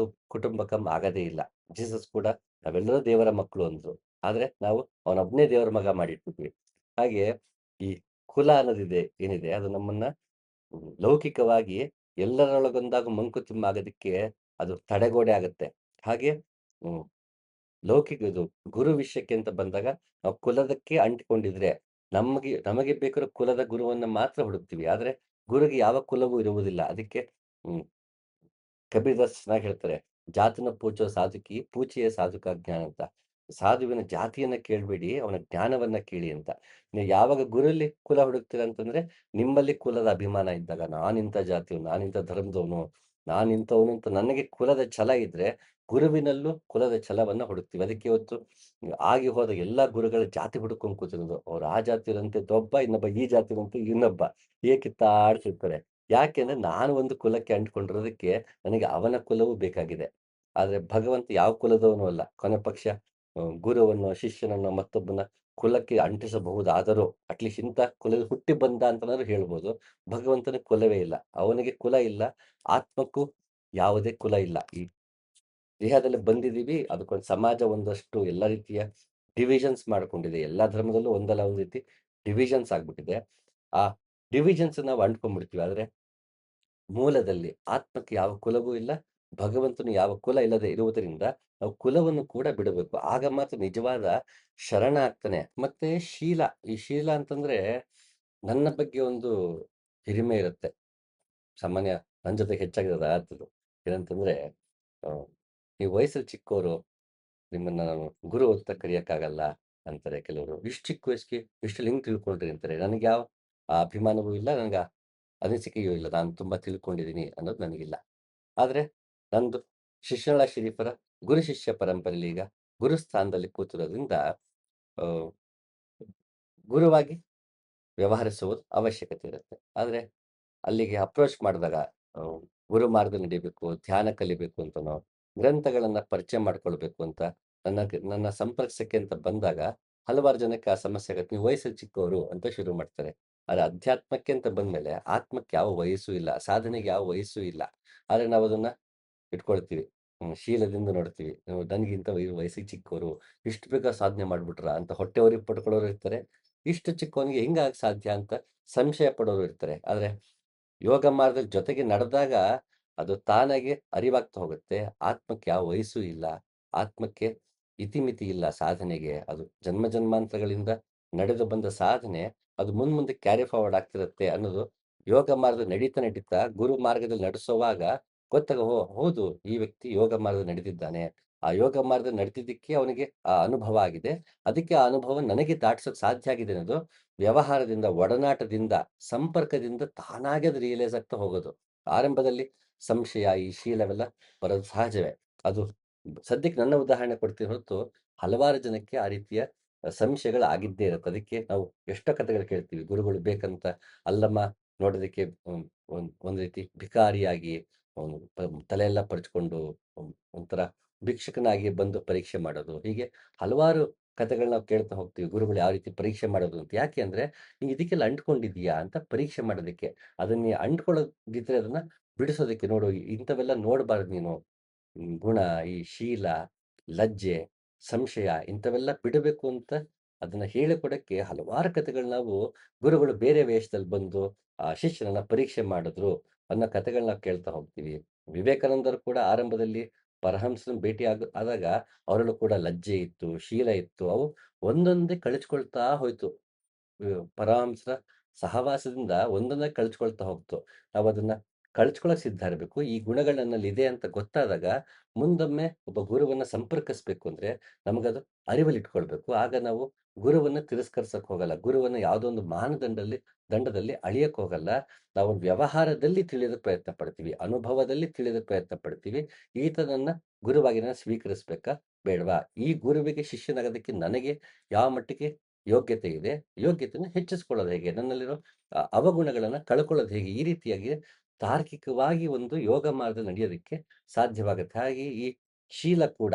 ಕುಟುಂಬಕಂ ಆಗದೇ ಇಲ್ಲ. ಜೀಸಸ್ ಕೂಡ ನಾವೆಲ್ಲರೂ ದೇವರ ಮಕ್ಕಳು ಅಂದ್ರು. ಆದ್ರೆ ನಾವು ಅವನೊಬ್ಬನೇ ದೇವರ ಮಗ ಮಾಡಿಟ್ಬಿಟ್ವಿ. ಹಾಗೆ ಈ ಕುಲ ಅನ್ನೋದಿದೆ ಏನಿದೆ ಅದು ನಮ್ಮನ್ನ ಲೌಕಿಕವಾಗಿ ಎಲ್ಲರೊಳಗೊಂದಾಗು ಮಂಕುತಿಮ್ಮ ಆಗೋದಕ್ಕೆ ಅದು ತಡೆಗೋಡೆ ಆಗುತ್ತೆ. ಹಾಗೆ ಹ್ಮ್ ಲೌಕಿಕ ಇದು ಗುರು ವಿಷಯಕ್ಕೆ ಅಂತ ಬಂದಾಗ ನಾವು ಕುಲದಕ್ಕೆ ಅಂಟಿಕೊಂಡಿದ್ರೆ ನಮಗೆ ಬೇಕಾಗಿರೋ ಕುಲದ ಗುರುವನ್ನ ಮಾತ್ರ ಹುಡುಕ್ತಿವಿ. ಆದ್ರೆ ಗುರುಗೆ ಯಾವ ಕುಲವೂ ಇರುವುದಿಲ್ಲ. ಅದಕ್ಕೆ ಹ್ಮ್ ಕಬೀರ್ದಾಸ್ ಚೆನ್ನಾಗಿ ಹೇಳ್ತಾರೆ. ಜಾತನ ಪೂಜೋ ಸಾಧುಕಿ, ಪೂಜೆಯ ಸಾಧುಕ ಜ್ಞಾನ ಅಂತ. ಸಾಧುವಿನ ಜಾತಿಯನ್ನ ಕೇಳ್ಬೇಡಿ, ಅವನ ಜ್ಞಾನವನ್ನ ಕೇಳಿ ಅಂತ. ನೀವು ಯಾವಾಗ ಗುರಲ್ಲಿ ಕುಲ ಹುಡುಕ್ತೀರ ಅಂತಂದ್ರೆ, ನಿಮ್ಮಲ್ಲಿ ಕುಲದ ಅಭಿಮಾನ ಇದ್ದಾಗ, ನಾನಿಂಥ ಜಾತಿಯವನು, ನಾನಿಂಥ ಧರ್ಮದವನು, ನಾನಿಂಥವನು ಅಂತ ನನಗೆ ಕುಲದ ಛಲ ಇದ್ರೆ, ಗುರುವಿನಲ್ಲೂ ಕುಲದ ಛಲವನ್ನ ಹುಡುಕ್ತೀವಿ. ಅದಕ್ಕೆ ಇವತ್ತು ಆಗಿ ಹೋದ ಎಲ್ಲಾ ಗುರುಗಳ ಜಾತಿ ಹುಡುಕೊಂಡು ಕೂತಿರೋದು. ಅವ್ರು ಆ ಜಾತಿಯವರಂತೆ ಒಬ್ಬ, ಇನ್ನೊಬ್ಬ ಈ ಜಾತಿಯವರಂತೆ ಇನ್ನೊಬ್ಬ. ಹೀಗೆ ಕಿತ್ತಾಡ್ತಿರ್ತಾರೆ. ಯಾಕೆಂದ್ರೆ ನಾನು ಒಂದು ಕುಲಕ್ಕೆ ಅಂಟ್ಕೊಂಡಿರೋದಕ್ಕೆ ನನಗೆ ಅವನ ಕುಲವೂ ಬೇಕಾಗಿದೆ. ಆದ್ರೆ ಭಗವಂತ ಯಾವ ಕುಲದವನೂ ಅಲ್ಲ. ಕೊನೆ ಪಕ್ಷ ಗುರುವನ್ನೋ, ಶಿಷ್ಯನನ್ನೋ, ಮತ್ತೊಬ್ಬನ ಕುಲಕ್ಕೆ ಅಂಟಿಸಬಹುದಾದರೂ ಅಟ್‌ಲೀಸ್ಟ್ ಇಂಥ ಕುಲದಲ್ಲಿ ಹುಟ್ಟಿ ಬಂದ ಅಂತನಾದ್ರೂ ಹೇಳ್ಬೋದು. ಭಗವಂತನಿಗೆ ಕುಲವೇ ಇಲ್ಲ. ಅವನಿಗೆ ಕುಲ ಇಲ್ಲ. ಆತ್ಮಕ್ಕೂ ಯಾವುದೇ ಕುಲ ಇಲ್ಲ. ಈ ದೇಹದಲ್ಲಿ ಬಂದಿದ್ದೀವಿ, ಅದಕ್ಕೊಂದು ಸಮಾಜ ಒಂದಷ್ಟು ಎಲ್ಲ ರೀತಿಯ ಡಿವಿಷನ್ಸ್ ಮಾಡ್ಕೊಂಡಿದೆ. ಎಲ್ಲಾ ಧರ್ಮದಲ್ಲೂ ಒಂದಲ್ಲ ಒಂದು ರೀತಿ ಡಿವಿಷನ್ಸ್ ಆಗ್ಬಿಟ್ಟಿದೆ. ಆ ಡಿವಿಷನ್ಸ್ ನಾವು ಅಂಟ್ಕೊಂಡ್ಬಿಡ್ತೀವಿ. ಆದ್ರೆ ಮೂಲದಲ್ಲಿ ಆತ್ಮಕ್ಕೆ ಯಾವ ಕುಲವೂ ಇಲ್ಲ. ಭಗವಂತನು ಯಾವ ಕುಲ ಇಲ್ಲದೆ ಇರುವುದರಿಂದ ನಾವು ಕುಲವನ್ನು ಕೂಡ ಬಿಡಬೇಕು. ಆಗ ಮಾತ್ರ ನಿಜವಾದ ಶರಣ ಆಗ್ತಾನೆ. ಮತ್ತೆ ಶೀಲ, ಈ ಶೀಲ ಅಂತಂದ್ರೆ ನನ್ನ ಬಗ್ಗೆ ಒಂದು ಹಿರಿಮೆ ಇರುತ್ತೆ. ಸಾಮಾನ್ಯ ನನ್ನ ಜೊತೆಗೆ ಹೆಚ್ಚಾಗಿರೋದು ಆದದ್ದು. ಏನಂತಂದ್ರೆ ಅ, ನೀವು ವಯಸ್ಸಲ್ಲಿ ಚಿಕ್ಕೋರು, ನಿಮ್ಮನ್ನ ನಾನು ಗುರು ಅಂತ ಕರೆಯಕ್ಕಾಗಲ್ಲ ಅಂತಾರೆ ಕೆಲವರು. ಇಷ್ಟು ಚಿಕ್ಕ ವಯಸ್ಸಿಗೆ ಇಷ್ಟಲ್ಲಿ ಹೆಂಗ್ ತಿಳ್ಕೊಂಡ್ರಿ ಅಂತಾರೆ. ನನಗೆ ಯಾವ ಅಭಿಮಾನವೂ ಇಲ್ಲ. ನನಗೆ ಅನಿಸಿಕೆಯೂ ಇಲ್ಲ. ನಾನು ತುಂಬಾ ತಿಳ್ಕೊಂಡಿದ್ದೀನಿ ಅನ್ನೋದು ನನಗಿಲ್ಲ. ಆದ್ರೆ ನಂದು ಶಿಶುನಾಳ ಶರೀಫರ ಗುರು ಶಿಷ್ಯ ಪರಂಪರೆಯಲ್ಲಿ ಈಗ ಗುರು ಸ್ಥಾನದಲ್ಲಿ ಕೂತಿರೋದ್ರಿಂದ ಆ, ಗುರುವಾಗಿ ವ್ಯವಹರಿಸುವುದು ಅವಶ್ಯಕತೆ ಇರುತ್ತೆ. ಆದ್ರೆ ಅಲ್ಲಿಗೆ ಅಪ್ರೋಚ್ ಮಾಡಿದಾಗ ಆ, ಗುರು ಮಾರ್ಗ ನಡಿಬೇಕು, ಧ್ಯಾನ ಕಲಿಬೇಕು ಅಂತನೋ, ಗ್ರಂಥಗಳನ್ನ ಪರಿಚಯ ಮಾಡ್ಕೊಳ್ಬೇಕು ಅಂತ ನನ್ನ ಸಂಪರ್ಕಕ್ಕೆ ಅಂತ ಬಂದಾಗ ಹಲವಾರು ಜನಕ್ಕೆ ಆ ಸಮಸ್ಯೆ ಆಗುತ್ತೆ. ನೀವು ವಯಸ್ಸಲ್ಲಿ ಚಿಕ್ಕವರು ಅಂತ ಶುರು ಮಾಡ್ತಾರೆ. ಆದ್ರೆ ಅಧ್ಯಾತ್ಮಕ್ಕೆ ಅಂತ ಬಂದ್ಮೇಲೆ ಆತ್ಮಕ್ಕೆ ಯಾವ ವಯಸ್ಸು ಇಲ್ಲ, ಸಾಧನೆಗೆ ಯಾವ ವಯಸ್ಸು ಇಲ್ಲ. ಆದ್ರೆ ನಾವು ಅದನ್ನ ಇಟ್ಕೊಳ್ತೀವಿ. ಶೀಲದಿಂದ ನೋಡ್ತೀವಿ. ನನಗಿಂತ ವಯಸ್ಸಿಗೆ ಚಿಕ್ಕವರು, ಇಷ್ಟು ಬೇಗ ಸಾಧನೆ ಮಾಡ್ಬಿಟ್ರಾ ಅಂತ ಹೊಟ್ಟೆ ಉರಿ ಪಡ್ಕೊಳ್ಳೋರು ಇರ್ತಾರೆ. ಇಷ್ಟು ಚಿಕ್ಕವನಿಗೆ ಹೆಂಗಾಗಕ್ ಸಾಧ್ಯ ಅಂತ ಸಂಶಯ ಪಡೋರು ಇರ್ತಾರೆ. ಆದ್ರೆ ಯೋಗ ಮಾರ್ಗದ ಜೊತೆಗೆ ನಡೆದಾಗ ಅದು ತಾನಾಗೆ ಅರಿವಾಗ್ತಾ ಹೋಗುತ್ತೆ. ಆತ್ಮಕ್ಕೆ ಯಾವ ವಯಸ್ಸು ಇಲ್ಲ. ಆತ್ಮಕ್ಕೆ ಇತಿಮಿತಿ ಇಲ್ಲ ಸಾಧನೆಗೆ. ಅದು ಜನ್ಮ ಜನ್ಮಾಂತರಗಳಿಂದ ನಡೆದು ಬಂದ ಸಾಧನೆ ಅದು ಮುಂದೆ ಕ್ಯಾರಿ ಫಾರ್ವರ್ಡ್ ಆಗ್ತಿರುತ್ತೆ ಅನ್ನೋದು ಯೋಗ ಮಾರ್ಗ ನಡೀತಾ ನಡೀತಾ ಗುರು ಮಾರ್ಗದಲ್ಲಿ ನಡೆಸುವಾಗ ಗೊತ್ತಾಗ ಹೌದು ಈ ವ್ಯಕ್ತಿ ಯೋಗ ಮಾರ್ಗದಲ್ಲಿ ನಡೆದಿದ್ದಾನೆ. ಆ ಯೋಗ ಮಾರ್ಗದಲ್ಲಿ ನಡೆದಿದ್ದಕ್ಕೆ ಅವನಿಗೆ ಆ ಅನುಭವ ಆಗಿದೆ. ಅದಕ್ಕೆ ಆ ಅನುಭವ ನನಗೆ ದಾಟಿಸೋಕೆ ಸಾಧ್ಯ ಆಗಿದೆ ಅನ್ನೋದು ವ್ಯವಹಾರದಿಂದ, ಒಡನಾಟದಿಂದ, ಸಂಪರ್ಕದಿಂದ ತಾನಾಗೆ ಅದು ರಿಯಲೈಸ್ ಆಗ್ತಾ ಹೋಗೋದು. ಆರಂಭದಲ್ಲಿ ಸಂಶಯ, ಈ ಶೀಲವೆಲ್ಲ ಬರೋದು ಸಹಜವೇ. ಅದು ಸದ್ಯಕ್ಕೆ ನನ್ನ ಉದಾಹರಣೆ ಕೊಡ್ತೀನಿ ಹೊರತು ಹಲವಾರು ಜನಕ್ಕೆ ಆ ರೀತಿಯ ಸಂಶಯಗಳು ಆಗಿದ್ದೇ ಇರುತ್ತೆ. ಅದಕ್ಕೆ ನಾವು ಎಷ್ಟೋ ಕಥೆಗಳು ಕೇಳ್ತೀವಿ. ಗುರುಗಳು ಬೇಕಂತ ಅಲ್ಲಮ್ಮ ನೋಡೋದಕ್ಕೆ ಒಂದು ರೀತಿ ಭಿಕಾರಿಯಾಗಿ ಅವ್ನು ತಲೆಯೆಲ್ಲ ಪರ್ಚ್ಕೊಂಡು ಒಂಥರ ಭಿಕ್ಷುಕನಾಗಿ ಬಂದು ಪರೀಕ್ಷೆ ಮಾಡೋದು. ಹೀಗೆ ಹಲವಾರು ಕಥೆಗಳನ್ನ ನಾವು ಕೇಳ್ತಾ ಹೋಗ್ತೀವಿ. ಗುರುಗಳು ಯಾವ ರೀತಿ ಪರೀಕ್ಷೆ ಮಾಡೋದು ಅಂತ. ಯಾಕೆ ಅಂದ್ರೆ ನೀನ್ ಇದಕ್ಕೆಲ್ಲ ಅಂಟ್ಕೊಂಡಿದ್ದೀಯಾ ಅಂತ ಪರೀಕ್ಷೆ ಮಾಡೋದಕ್ಕೆ. ಅದನ್ನ ನೀ ಅಂಟ್ಕೊಳ್ಳೋದಿದ್ರೆ ಅದನ್ನ ಬಿಡಿಸೋದಕ್ಕೆ. ನೋಡು ಇಂಥವೆಲ್ಲ ನೋಡ್ಬಾರ್ದು ನೀನು. ಗುಣ, ಈ ಶೀಲ, ಲಜ್ಜೆ, ಸಂಶಯ ಇಂಥವೆಲ್ಲ ಬಿಡಬೇಕು ಅಂತ ಅದನ್ನ ಹೇಳಿಕೊಡಕ್ಕೆ ಹಲವಾರು ಕಥೆಗಳು ನಾವು ಗುರುಗಳು ಬೇರೆ ವೇಷದಲ್ಲಿ ಬಂದು ಆ ಶಿಷ್ಯನನ್ನ ಪರೀಕ್ಷೆ ಮಾಡಿದ್ರು ಅನ್ನೋ ಕಥೆಗಳನ್ನ ನಾವು ಕೇಳ್ತಾ ಹೋಗ್ತೀವಿ. ವಿವೇಕಾನಂದರು ಕೂಡ ಆರಂಭದಲ್ಲಿ ಪರಹಂಸರನ್ನ ಆದಾಗ ಅವರಲ್ಲೂ ಕೂಡ ಲಜ್ಜೆ ಇತ್ತು, ಶೀಲ ಇತ್ತು. ಅವು ಒಂದೊಂದೇ ಕಳಚ್ಕೊಳ್ತಾ ಹೋಯ್ತು. ಪರಮಹಂಸರ ಸಹವಾಸದಿಂದ ಒಂದನ್ನ ಕಳ್ಚ್ಕೊಳ್ತಾ ಹೋಗ್ತು. ನಾವದನ್ನ ಕಳ್ಚ್ಕೊಳಕ್ ಸಿದ್ಧ ಇರ್ಬೇಕು. ಈ ಗುಣಗಳು ನನ್ನಲ್ಲಿದೆ ಅಂತ ಗೊತ್ತಾದಾಗ, ಮುಂದೊಮ್ಮೆ ಒಬ್ಬ ಗುರುವನ್ನ ಸಂಪರ್ಕಿಸ್ಬೇಕು ಅಂದ್ರೆ, ನಮಗದು ಅರಿವಲ್ಲಿಟ್ಕೊಳ್ಬೇಕು. ಆಗ ನಾವು ಗುರುವನ್ನ ತಿರಸ್ಕರಿಸಕ್ ಹೋಗಲ್ಲ. ಗುರುವನ್ನ ಯಾವುದೋ ಒಂದು ದಂಡದಲ್ಲಿ ಅಳಿಯಕ್ ಹೋಗಲ್ಲ. ನಾವು ವ್ಯವಹಾರದಲ್ಲಿ ತಿಳಿಯೋದಕ್ಕೆ ಪ್ರಯತ್ನ ಪಡ್ತೀವಿ. ಅನುಭವದಲ್ಲಿ ತಿಳಿಯೋದಕ್ಕೆ ಪ್ರಯತ್ನ ಪಡ್ತೀವಿ. ಈತನನ್ನ ಗುರುವಾಗಿ ನಾನು ಸ್ವೀಕರಿಸ್ಬೇಕಾ? ಬೇಡವಾ? ಈ ಗುರುವಿಗೆ ಶಿಷ್ಯನಾಗೋದಕ್ಕೆ ನನಗೆ ಯಾವ ಮಟ್ಟಿಗೆ ಯೋಗ್ಯತೆ ಇದೆ? ಯೋಗ್ಯತೆಯನ್ನು ಹೆಚ್ಚಿಸ್ಕೊಳ್ಳೋದು ಹೇಗೆ? ನನ್ನಲ್ಲಿರೋ ಅವಗುಣಗಳನ್ನ ಕಳ್ಕೊಳ್ಳೋದು ಹೇಗೆ? ಈ ರೀತಿಯಾಗಿ ತಾರ್ಕಿಕವಾಗಿ ಒಂದು ಯೋಗ ಮಾರ್ಗದಲ್ಲಿ ನಡೆಯೋದಕ್ಕೆ ಸಾಧ್ಯವಾಗುತ್ತೆ. ಹಾಗೆ ಈ ಶೀಲ ಕೂಡ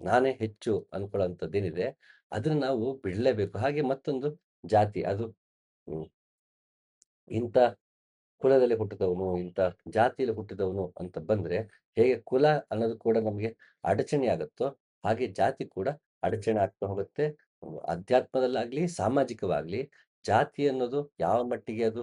ನಾನೇ ಹೆಚ್ಚು ಅನ್ಕೊಳ್ಳೋಂಥದ್ದೇನಿದೆ, ಅದನ್ನ ನಾವು ಬಿಡಲೇಬೇಕು. ಹಾಗೆ ಮತ್ತೊಂದು ಜಾತಿ ಅದು ಹ್ಮ್, ಇಂಥ ಕುಲದಲ್ಲಿ ಹುಟ್ಟಿದವನು, ಇಂಥ ಜಾತಿಯಲ್ಲಿ ಹುಟ್ಟಿದವನು ಅಂತ ಬಂದ್ರೆ, ಹೇಗೆ ಕುಲ ಅನ್ನೋದು ಕೂಡ ನಮಗೆ ಅಡಚಣೆ ಆಗುತ್ತೋ, ಹಾಗೆ ಜಾತಿ ಕೂಡ ಅಡಚಣೆ ಆಗ್ತಾ ಹೋಗುತ್ತೆ. ಅಧ್ಯಾತ್ಮದಲ್ಲಾಗ್ಲಿ, ಸಾಮಾಜಿಕವಾಗ್ಲಿ ಜಾತಿ ಅನ್ನೋದು ಯಾವ ಮಟ್ಟಿಗೆ ಅದು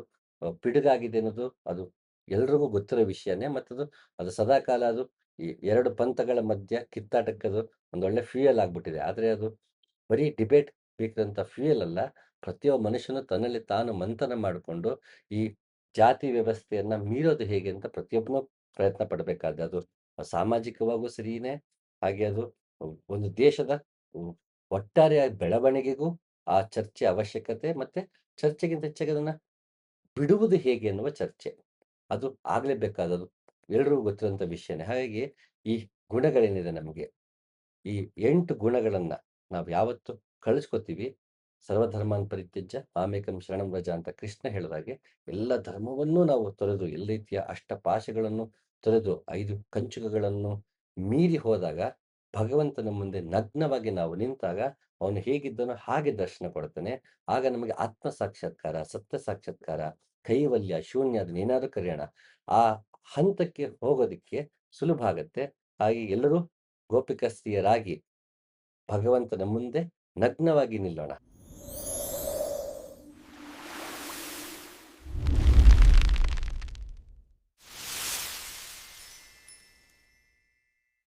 ಪಿಡುಗಾಗಿದೆ ಅನ್ನೋದು ಅದು ಎಲ್ರಿಗೂ ಗೊತ್ತಿರೋ ವಿಷಯನೇ. ಮತ್ತದು ಅದು ಸದಾಕಾಲ ಅದು ಈ 2 ಪಂಥಗಳ ಮಧ್ಯ ಕಿತ್ತಾಟಕ್ಕದು ಒಂದೊಳ್ಳೆ ಫ್ಯೂಯಲ್ ಆಗ್ಬಿಟ್ಟಿದೆ. ಆದ್ರೆ ಅದು ಬರೀ ಡಿಬೇಟ್ ಬೇಕಿದಂತ ಫ್ಯೂಯಲ್ ಅಲ್ಲ. ಪ್ರತಿಯೊಬ್ಬ ಮನುಷ್ಯನು ತನ್ನಲ್ಲಿ ತಾನು ಮಂಥನ ಮಾಡಿಕೊಂಡು, ಈ ಜಾತಿ ವ್ಯವಸ್ಥೆಯನ್ನ ಮೀರೋದು ಹೇಗೆ ಅಂತ ಪ್ರತಿಯೊಬ್ಬನು ಪ್ರಯತ್ನ ಪಡಬೇಕಾದ್ದು. ಅದು ಸಾಮಾಜಿಕವಾಗೂ ಸರಿನೇ, ಹಾಗೆ ಅದು ಒಂದು ದೇಶದ ಹ್ಮ್, ಒಟ್ಟಾರೆಯ ಬೆಳವಣಿಗೆಗೂ ಆ ಚರ್ಚೆ ಅವಶ್ಯಕತೆ. ಮತ್ತೆ ಚರ್ಚೆಗಿಂತ ಹೆಚ್ಚಾಗಿ ಅದನ್ನ ಬಿಡುವುದು ಹೇಗೆ ಎನ್ನುವ ಚರ್ಚೆ. ಅದು ಆಗ್ಲೇಬೇಕಾದದು. ಎಲ್ರಿಗೂ ಗೊತ್ತಿರುವಂತ ವಿಷಯನೇ. ಹಾಗಾಗಿ ಈ ಗುಣಗಳೇನಿದೆ ನಮಗೆ, ಈ 8 ಗುಣಗಳನ್ನ ನಾವು ಯಾವತ್ತು ಕಳಿಸ್ಕೊತೀವಿ, ಸರ್ವಧರ್ಮಾನ್ ಪರಿತ್ಯಜ್ಯ ಮಾಮೇಕಂ ಶರಣಂ ವ್ರಜ ಅಂತ ಕೃಷ್ಣ ಹೇಳಿದಾಗೆ, ಎಲ್ಲ ಧರ್ಮವನ್ನೂ ನಾವು ತೊರೆದು, ಎಲ್ಲ ರೀತಿಯ ಅಷ್ಟಪಾಶಗಳನ್ನು ತೊರೆದು, 5 ಕಂಚುಕಗಳನ್ನು ಮೀರಿ ಹೋದಾಗ, ಭಗವಂತನ ಮುಂದೆ ನಗ್ನವಾಗಿ ನಾವು ನಿಂತಾಗ, ಅವನು ಹೇಗಿದ್ದನೋ ಹಾಗೆ ದರ್ಶನ ಕೊಡ್ತಾನೆ. ಆಗ ನಮಗೆ ಆತ್ಮ ಸಾಕ್ಷಾತ್ಕಾರ, ಸತ್ಯ ಸಾಕ್ಷಾತ್ಕಾರ, ಕೈವಲ್ಯ, ಶೂನ್ಯ ಅದನ್ನೇನಾದ್ರೂ ಕರೆಯೋಣ. ಆ ಹಂತಕ್ಕೆ ಹೋಗೋದಿಕ್ಕೆ ಸುಲಭ ಆಗತ್ತೆ. ಹಾಗೆ ಎಲ್ಲರೂ ಗೋಪಿಕಸ್ತ್ರೀಯರಾಗಿ ಭಗವಂತನ ಮುಂದೆ ನಗ್ನವಾಗಿ ನಿಲ್ಲೋಣ.